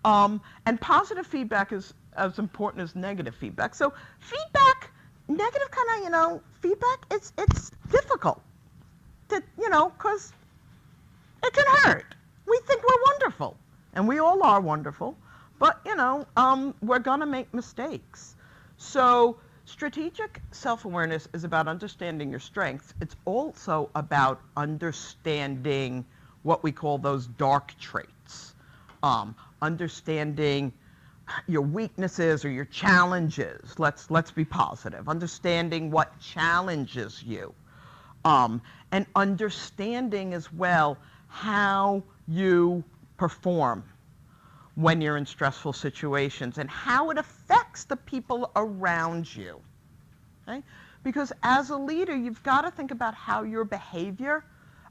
Speaker 2: And positive feedback is as important as negative feedback. So feedback, negative kind of, feedback, it's difficult to, because it can hurt. We think we're wonderful, and we all are wonderful, but, we're going to make mistakes. So strategic self-awareness is about understanding your strengths. It's also about understanding what we call those dark traits, understanding your weaknesses or your challenges. Let's be positive. Understanding what challenges you, and understanding as well how you perform when you're in stressful situations and how it affects the people around you. Okay? Because as a leader, you've got to think about how your behavior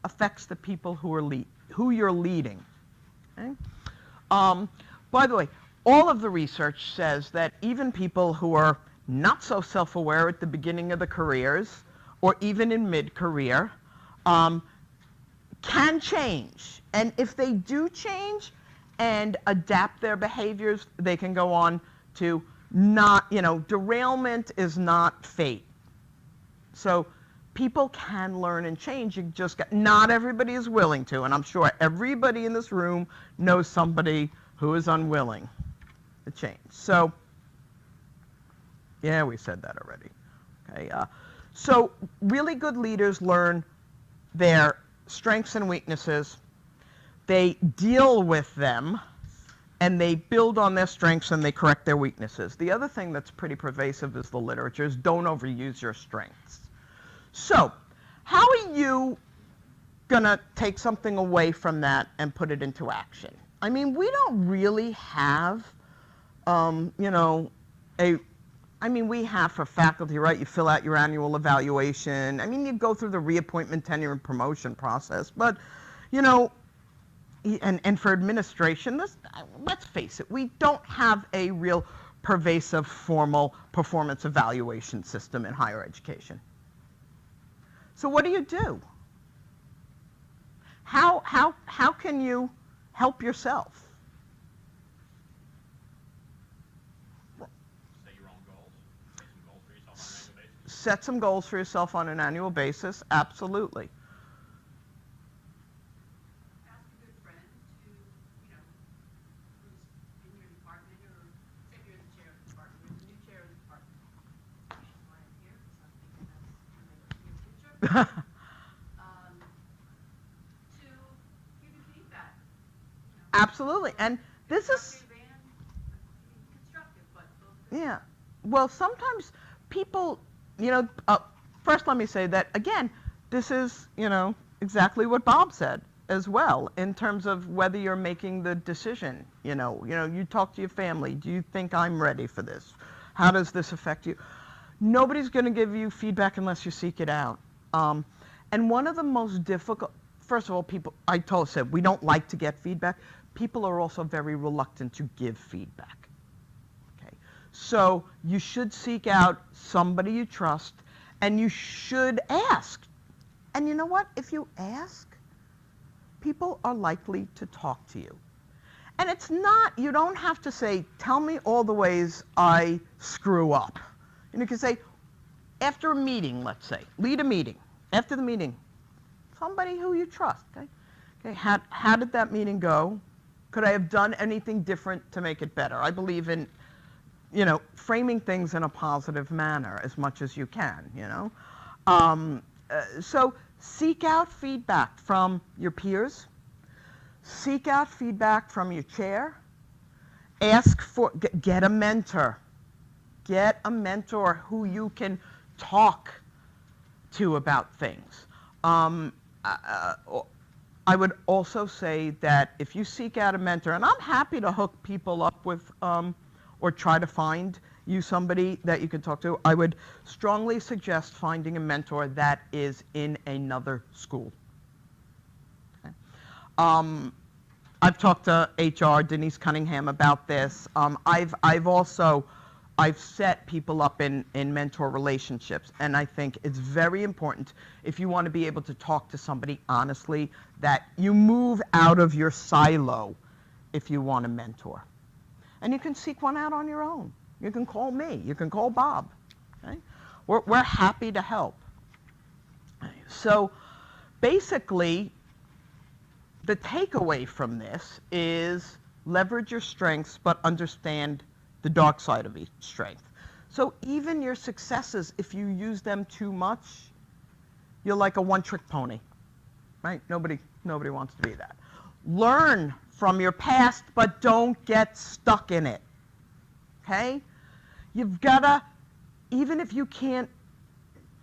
Speaker 2: affects the people who you're leading. Okay? By the way, all of the research says that even people who are not so self-aware at the beginning of the careers or even in mid-career can change. And if they do change and adapt their behaviors, they can go on to not, derailment is not fate. So people can learn and change. You just not everybody is willing to, and I'm sure everybody in this room knows somebody who is unwilling to change. So, yeah, we said that already. Okay. So really good leaders learn their strengths and weaknesses. They deal with them, and they build on their strengths and they correct their weaknesses. The other thing that's pretty pervasive is the literature is don't overuse your strengths. So how are you going to take something away from that and put it into action? I mean, we don't really have, we have for faculty, right? You fill out your annual evaluation. I mean, you go through the reappointment, tenure, and promotion process. But, and for administration, let's face it, we don't have a real pervasive formal performance evaluation system in higher education. So what do you do? How can you help yourself? Set some goals for yourself on an annual basis. Absolutely.
Speaker 3: Ask a good friend to, who's in your department, or say you're the chair of the department, there's a new chair of the department. Which is why I'm here, because I'm thinking that's in the future. To give you feedback.
Speaker 2: Absolutely. And this is...
Speaker 3: constructive, but both.
Speaker 2: Yeah. Well, sometimes people... first let me say that, again, this is, exactly what Bob said as well, in terms of whether you're making the decision. You talk to your family. Do you think I'm ready for this? How does this affect you? Nobody's going to give you feedback unless you seek it out. And one of the most difficult, first of all, I said we don't like to get feedback. People are also very reluctant to give feedback. So you should seek out somebody you trust, and you should ask. And you know what? If you ask, people are likely to talk to you. And it's not, you don't have to say, tell me all the ways I screw up. And you can say, after a meeting, let's say, lead a meeting. After the meeting, somebody who you trust. Okay, how did that meeting go? Could I have done anything different to make it better? I believe in framing things in a positive manner as much as you can, So seek out feedback from your peers. Seek out feedback from your chair. Get a mentor. Get a mentor who you can talk to about things. I would also say that if you seek out a mentor, and I'm happy to hook people up with or try to find you somebody that you can talk to, I would strongly suggest finding a mentor that is in another school. Okay. I've talked to HR, Denise Cunningham, about this. I've set people up in mentor relationships, and I think it's very important if you want to be able to talk to somebody honestly that you move out of your silo if you want a mentor. And you can seek one out on your own. You can call me. You can call Bob. Okay? We're happy to help. So basically, the takeaway from this is leverage your strengths, but understand the dark side of each strength. So even your successes, if you use them too much, you're like a one-trick pony, right? Nobody wants to be that. Learn from your past, but don't get stuck in it, okay? You've gotta, even if you can't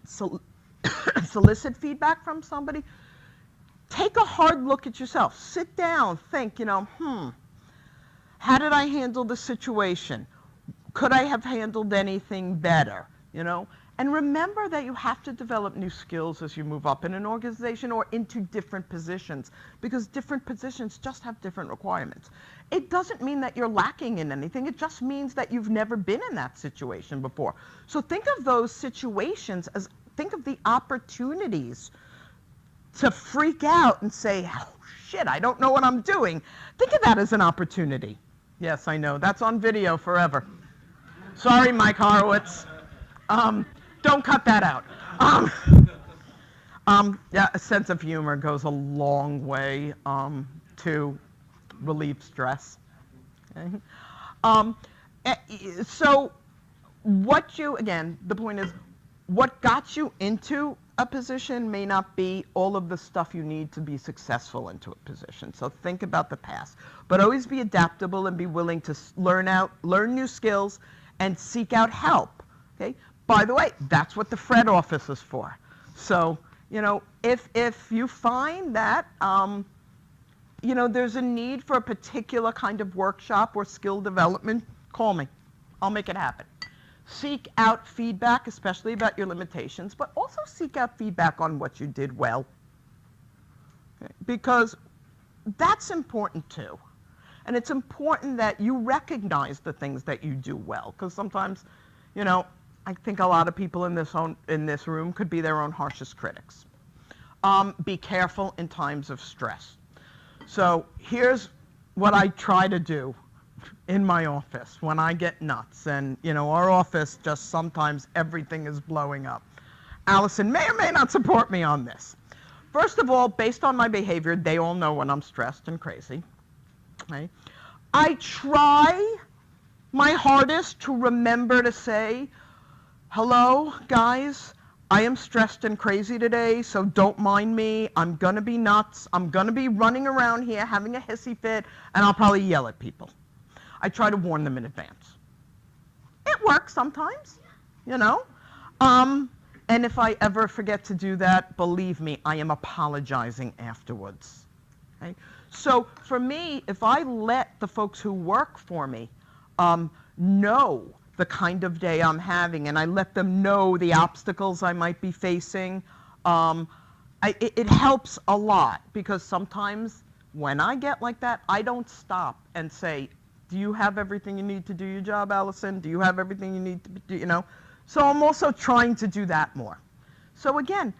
Speaker 2: solicit feedback from somebody, take a hard look at yourself. Sit down, think, how did I handle the situation? Could I have handled anything better? And remember that you have to develop new skills as you move up in an organization or into different positions, because different positions just have different requirements. It doesn't mean that you're lacking in anything. It just means that you've never been in that situation before. So think of those situations as, think of the opportunities to freak out and say, oh, shit, I don't know what I'm doing. Think of that as an opportunity. Yes, I know. That's on video forever. Sorry, Mike Horowitz. Don't cut that out. Yeah, a sense of humor goes a long way to relieve stress. Okay? So again, the point is, what got you into a position may not be all of the stuff you need to be successful into a position. So think about the past. But always be adaptable and be willing to learn new skills and seek out help. Okay? By the way, that's what the Fred office is for. So, if you find that, there's a need for a particular kind of workshop or skill development, call me. I'll make it happen. Seek out feedback, especially about your limitations, but also seek out feedback on what you did well. Okay? Because that's important too. And it's important that you recognize the things that you do well, because sometimes, I think a lot of people in this room could be their own harshest critics. Be careful in times of stress. So here's what I try to do in my office when I get nuts, and our office just sometimes everything is blowing up. Allison may or may not support me on this. First of all, based on my behavior, they all know when I'm stressed and crazy. Okay? I try my hardest to remember to say, hello, guys, I am stressed and crazy today, so don't mind me. I'm going to be nuts. I'm going to be running around here having a hissy fit, and I'll probably yell at people. I try to warn them in advance. It works sometimes, And if I ever forget to do that, believe me, I am apologizing afterwards. Okay? So for me, if I let the folks who work for me know the kind of day I'm having, and I let them know the obstacles I might be facing, it helps a lot, because sometimes when I get like that, I don't stop and say, do you have everything you need to do your job, Allison? Do you have everything you need to do, So I'm also trying to do that more. So again,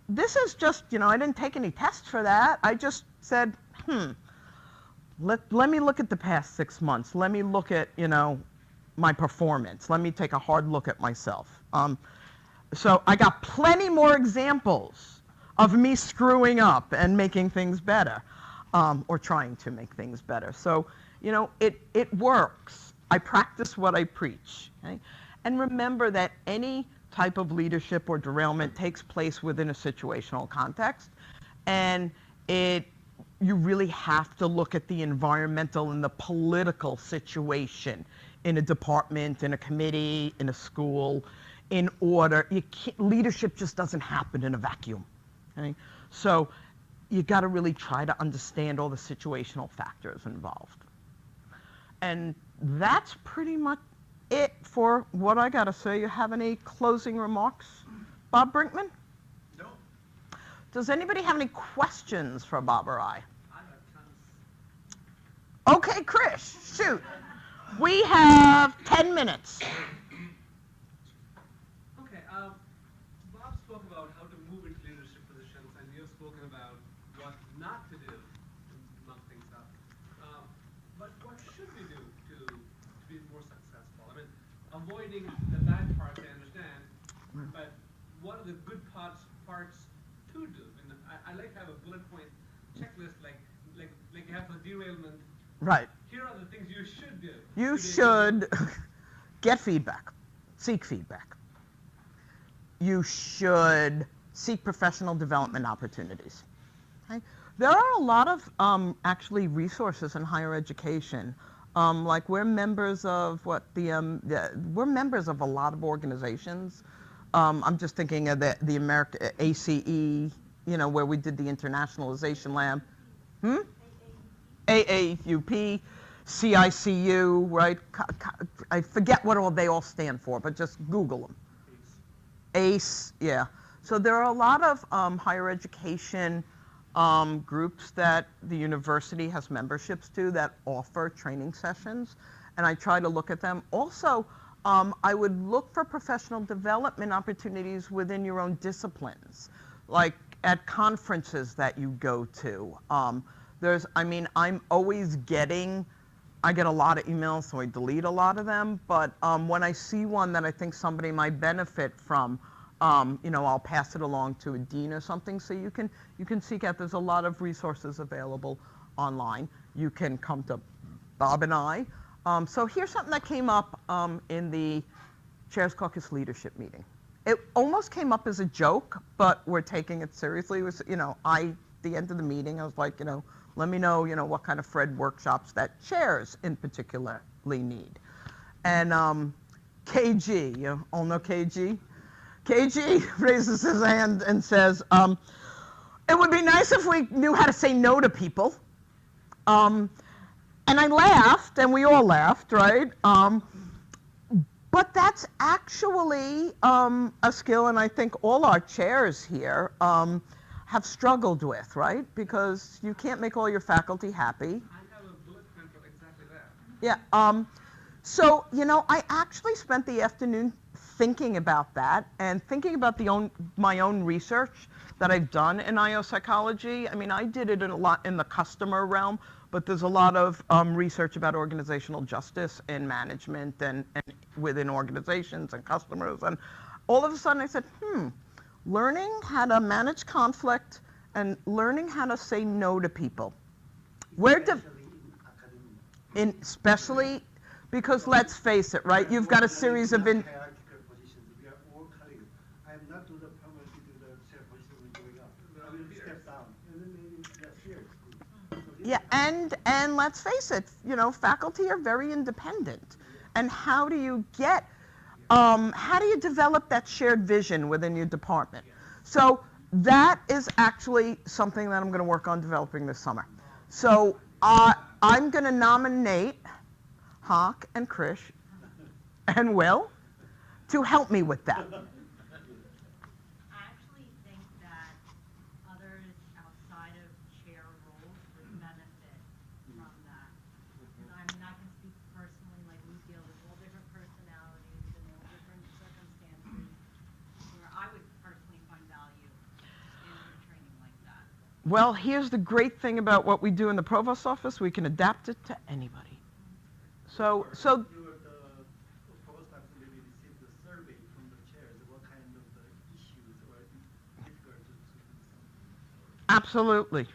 Speaker 2: this is just, I didn't take any tests for that. I just said, let me look at the past 6 months. Let me look at, my performance. Let me take a hard look at myself. So I got plenty more examples of me screwing up and making things better, or trying to make things better. So, it works. I practice what I preach. Okay? And remember that any type of leadership or derailment takes place within a situational context, and you really have to look at the environmental and the political situation in a department, in a committee, in a school, in order. Leadership just doesn't happen in a vacuum. Okay? So you got to really try to understand all the situational factors involved. And that's pretty much it for what I got to say. You have any closing remarks, Bob Brinkmann?
Speaker 4: No.
Speaker 2: Does anybody have any questions for Bob or I?
Speaker 4: I have tons.
Speaker 2: Okay, Krish, shoot. We have 10 minutes.
Speaker 5: Okay, Bob spoke about how to move into leadership positions, and you've spoken about what not to do to muck things up. But what should we do to avoiding the bad parts, I understand, but what are the good parts to do? And I like to have a bullet point checklist, like you have for derailment.
Speaker 2: Right.
Speaker 5: Here are the things you should do.
Speaker 2: You
Speaker 5: to be
Speaker 2: should get feedback, seek feedback. You should seek professional development opportunities. Okay? There are a lot of actually resources in higher education. Like we're members of we're members of a lot of organizations. I'm just thinking of the American ACE, where we did the internationalization lab. AAUP, CICU, right? I forget what they all stand for, but just Google them. ACE, yeah. So there are a lot of higher education groups that the university has memberships to that offer training sessions, and I try to look at them. Also, I would look for professional development opportunities within your own disciplines, like at conferences that you go to. I'm always I get a lot of emails, so I delete a lot of them, but when I see one that I think somebody might benefit from, I'll pass it along to a dean or something, so you can seek out. There's a lot of resources available online. You can come to Bob and I. So here's something that came up in the Chairs Caucus leadership meeting. It almost came up as a joke, but we're taking it seriously. It was, at the end of the meeting, I was like, let me know, what kind of Fred workshops that chairs in particularly need. And KG, you all know KG? KG raises his hand and says, it would be nice if we knew how to say no to people. And I laughed, and we all laughed, right? But that's actually a skill, and I think all our chairs here have struggled with, right? Because you can't make all your faculty happy.
Speaker 5: I have a bullet point for exactly that.
Speaker 2: Yeah. So, I actually spent the afternoon thinking about that and thinking about my own research that I've done in IO psychology. I mean, I did it a lot in the customer realm, but there's a lot of research about organizational justice and management and within organizations and customers. And all of a sudden I said, learning how to manage conflict and learning how to say no to people. Especially because let's face it, right? You've got a series of
Speaker 6: hierarchical positions. We are all colleagues. I am not doing the permanently do the chair position going up. I will step down, and then maybe that's here.
Speaker 2: Yeah, and let's face it, faculty are very independent. And how do you develop that shared vision within your department? So that is actually something that I'm going to work on developing this summer. So I'm going to nominate Hawk and Krish and Will to help me with that.
Speaker 3: I actually think that others outside of chair roles would benefit from that. Because I can speak personally, like we deal with all different personalities and all different circumstances, where I would personally find value in training like that.
Speaker 2: Well, here's the great thing about what we do in the provost's office. We can adapt it to anybody. So
Speaker 6: You were the provost office maybe received the survey from the chairs. What kind of the issues or difficult to do?
Speaker 2: absolutely.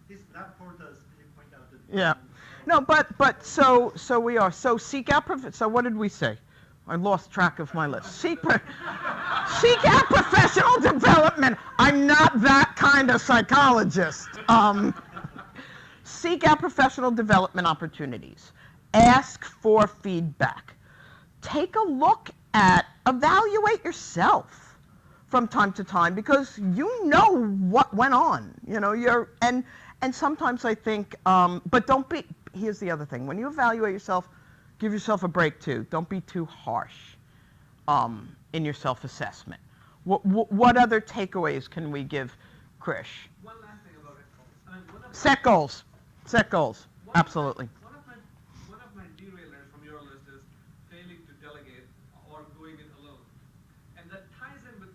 Speaker 6: This not for the specific point out.
Speaker 2: Yeah. No, but so we are. So seek out. So what did we say? I lost track of my list. Seek out professional development. I'm not that kind of psychologist. Seek out professional development opportunities. Ask for feedback. Take a look evaluate yourself from time to time, because you know what went on. And sometimes I think, but here's the other thing. When you evaluate yourself, give yourself a break too. Don't be too harsh in your self-assessment. What other takeaways can we give Krish?
Speaker 5: One last thing about it.
Speaker 2: Set goals. Set goals. Absolutely.
Speaker 5: One of my derailers from your list is failing to delegate or going it alone. And that ties in with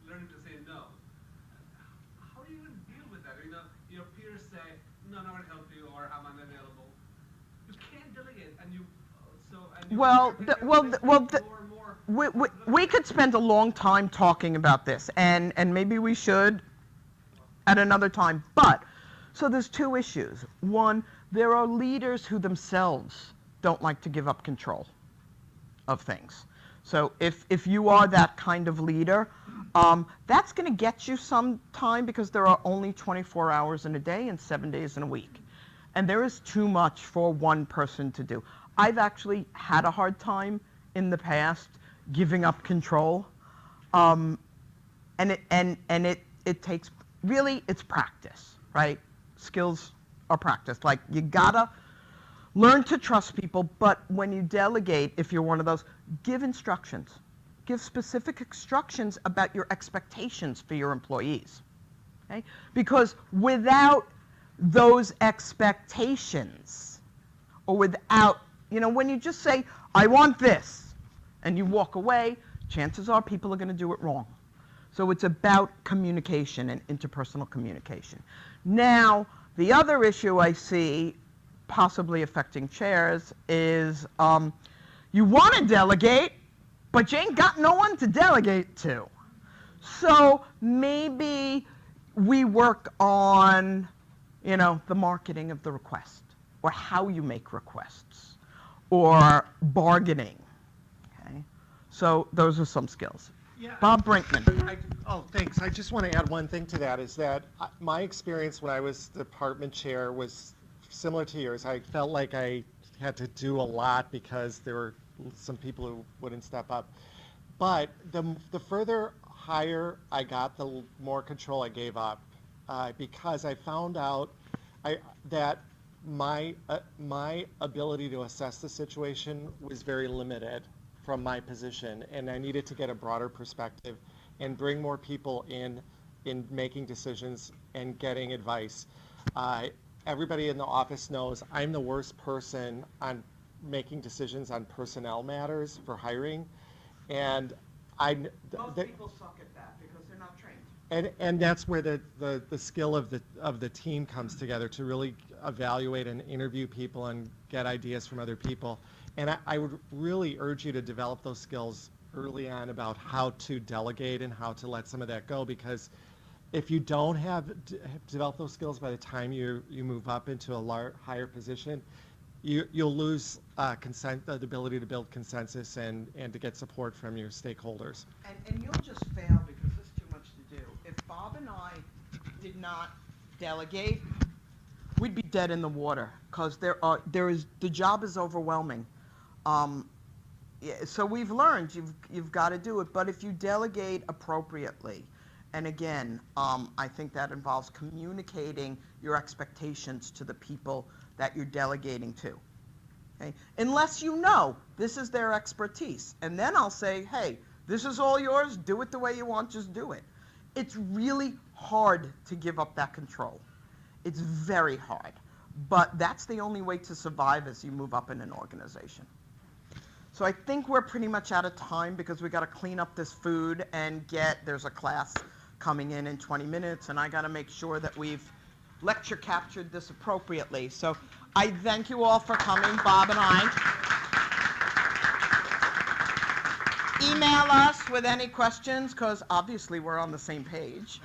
Speaker 5: learning to say no. How do you even deal with that? Your peers say, no, I'm not going to help you, or I'm unavailable. You can't delegate, and
Speaker 2: Well,
Speaker 5: more and more.
Speaker 2: we could spend a long time talking about this, and maybe we should at another time. But, so there's two issues. One, there are leaders who themselves don't like to give up control of things. So if you are that kind of leader, that's going to get you some time because there are only 24 hours in a day and 7 days in a week. And there is too much for one person to do. I've actually had a hard time in the past giving up control. And it takes, really, it's practice, right? Skills are practice. Like, you gotta learn to trust people, but when you delegate, if you're one of those, give instructions. Give specific instructions about your expectations for your employees, okay? Because without those expectations, or without, when you just say, I want this, and you walk away, chances are people are going to do it wrong. So it's about communication and interpersonal communication. Now, the other issue I see possibly affecting chairs is you want to delegate, but you ain't got no one to delegate to. So maybe we work on, the marketing of the request, or how you make requests, or bargaining. Okay, so those are some skills.
Speaker 1: Yeah.
Speaker 2: Bob Brinkmann.
Speaker 1: Thanks. I just want to add one thing to that, is that my experience when I was department chair was similar to yours. I felt like I had to do a lot because there were some people who wouldn't step up. But the further higher I got, the more control I gave up, because I found out that my ability to assess the situation was very limited from my position, and I needed to get a broader perspective and bring more people in making decisions and getting advice. Everybody in the office knows I'm the worst person on making decisions on personnel matters for hiring, and
Speaker 2: Most people suck at that because they're not trained.
Speaker 1: And that's where the skill of the team comes together to really evaluate and interview people and get ideas from other people. And I would really urge you to develop those skills early on about how to delegate and how to let some of that go, because if you don't have developed those skills by the time you move up into a higher position, you'll lose the ability to build consensus and to get support from your stakeholders.
Speaker 2: And you'll just fail because there's too much to do. If Bob and I did not delegate, we'd be dead in the water because the job is overwhelming. So we've learned you've got to do it, but if you delegate appropriately, and again, I think that involves communicating your expectations to the people that you're delegating to. Okay? Unless this is their expertise, and then I'll say, hey, this is all yours, do it the way you want, just do it. It's really hard to give up that control. It's very hard, but that's the only way to survive as you move up in an organization. So I think we're pretty much out of time because we got to clean up this food and there's a class coming in 20 minutes, and I got to make sure that we've lecture captured this appropriately. So I thank you all for coming, Bob and I. Email us with any questions because obviously we're on the same page.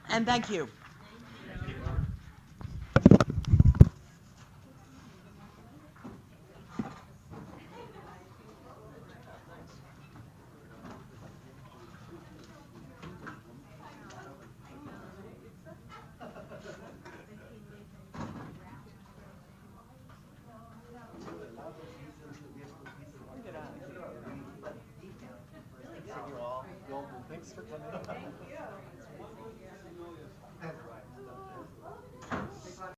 Speaker 2: And thank you.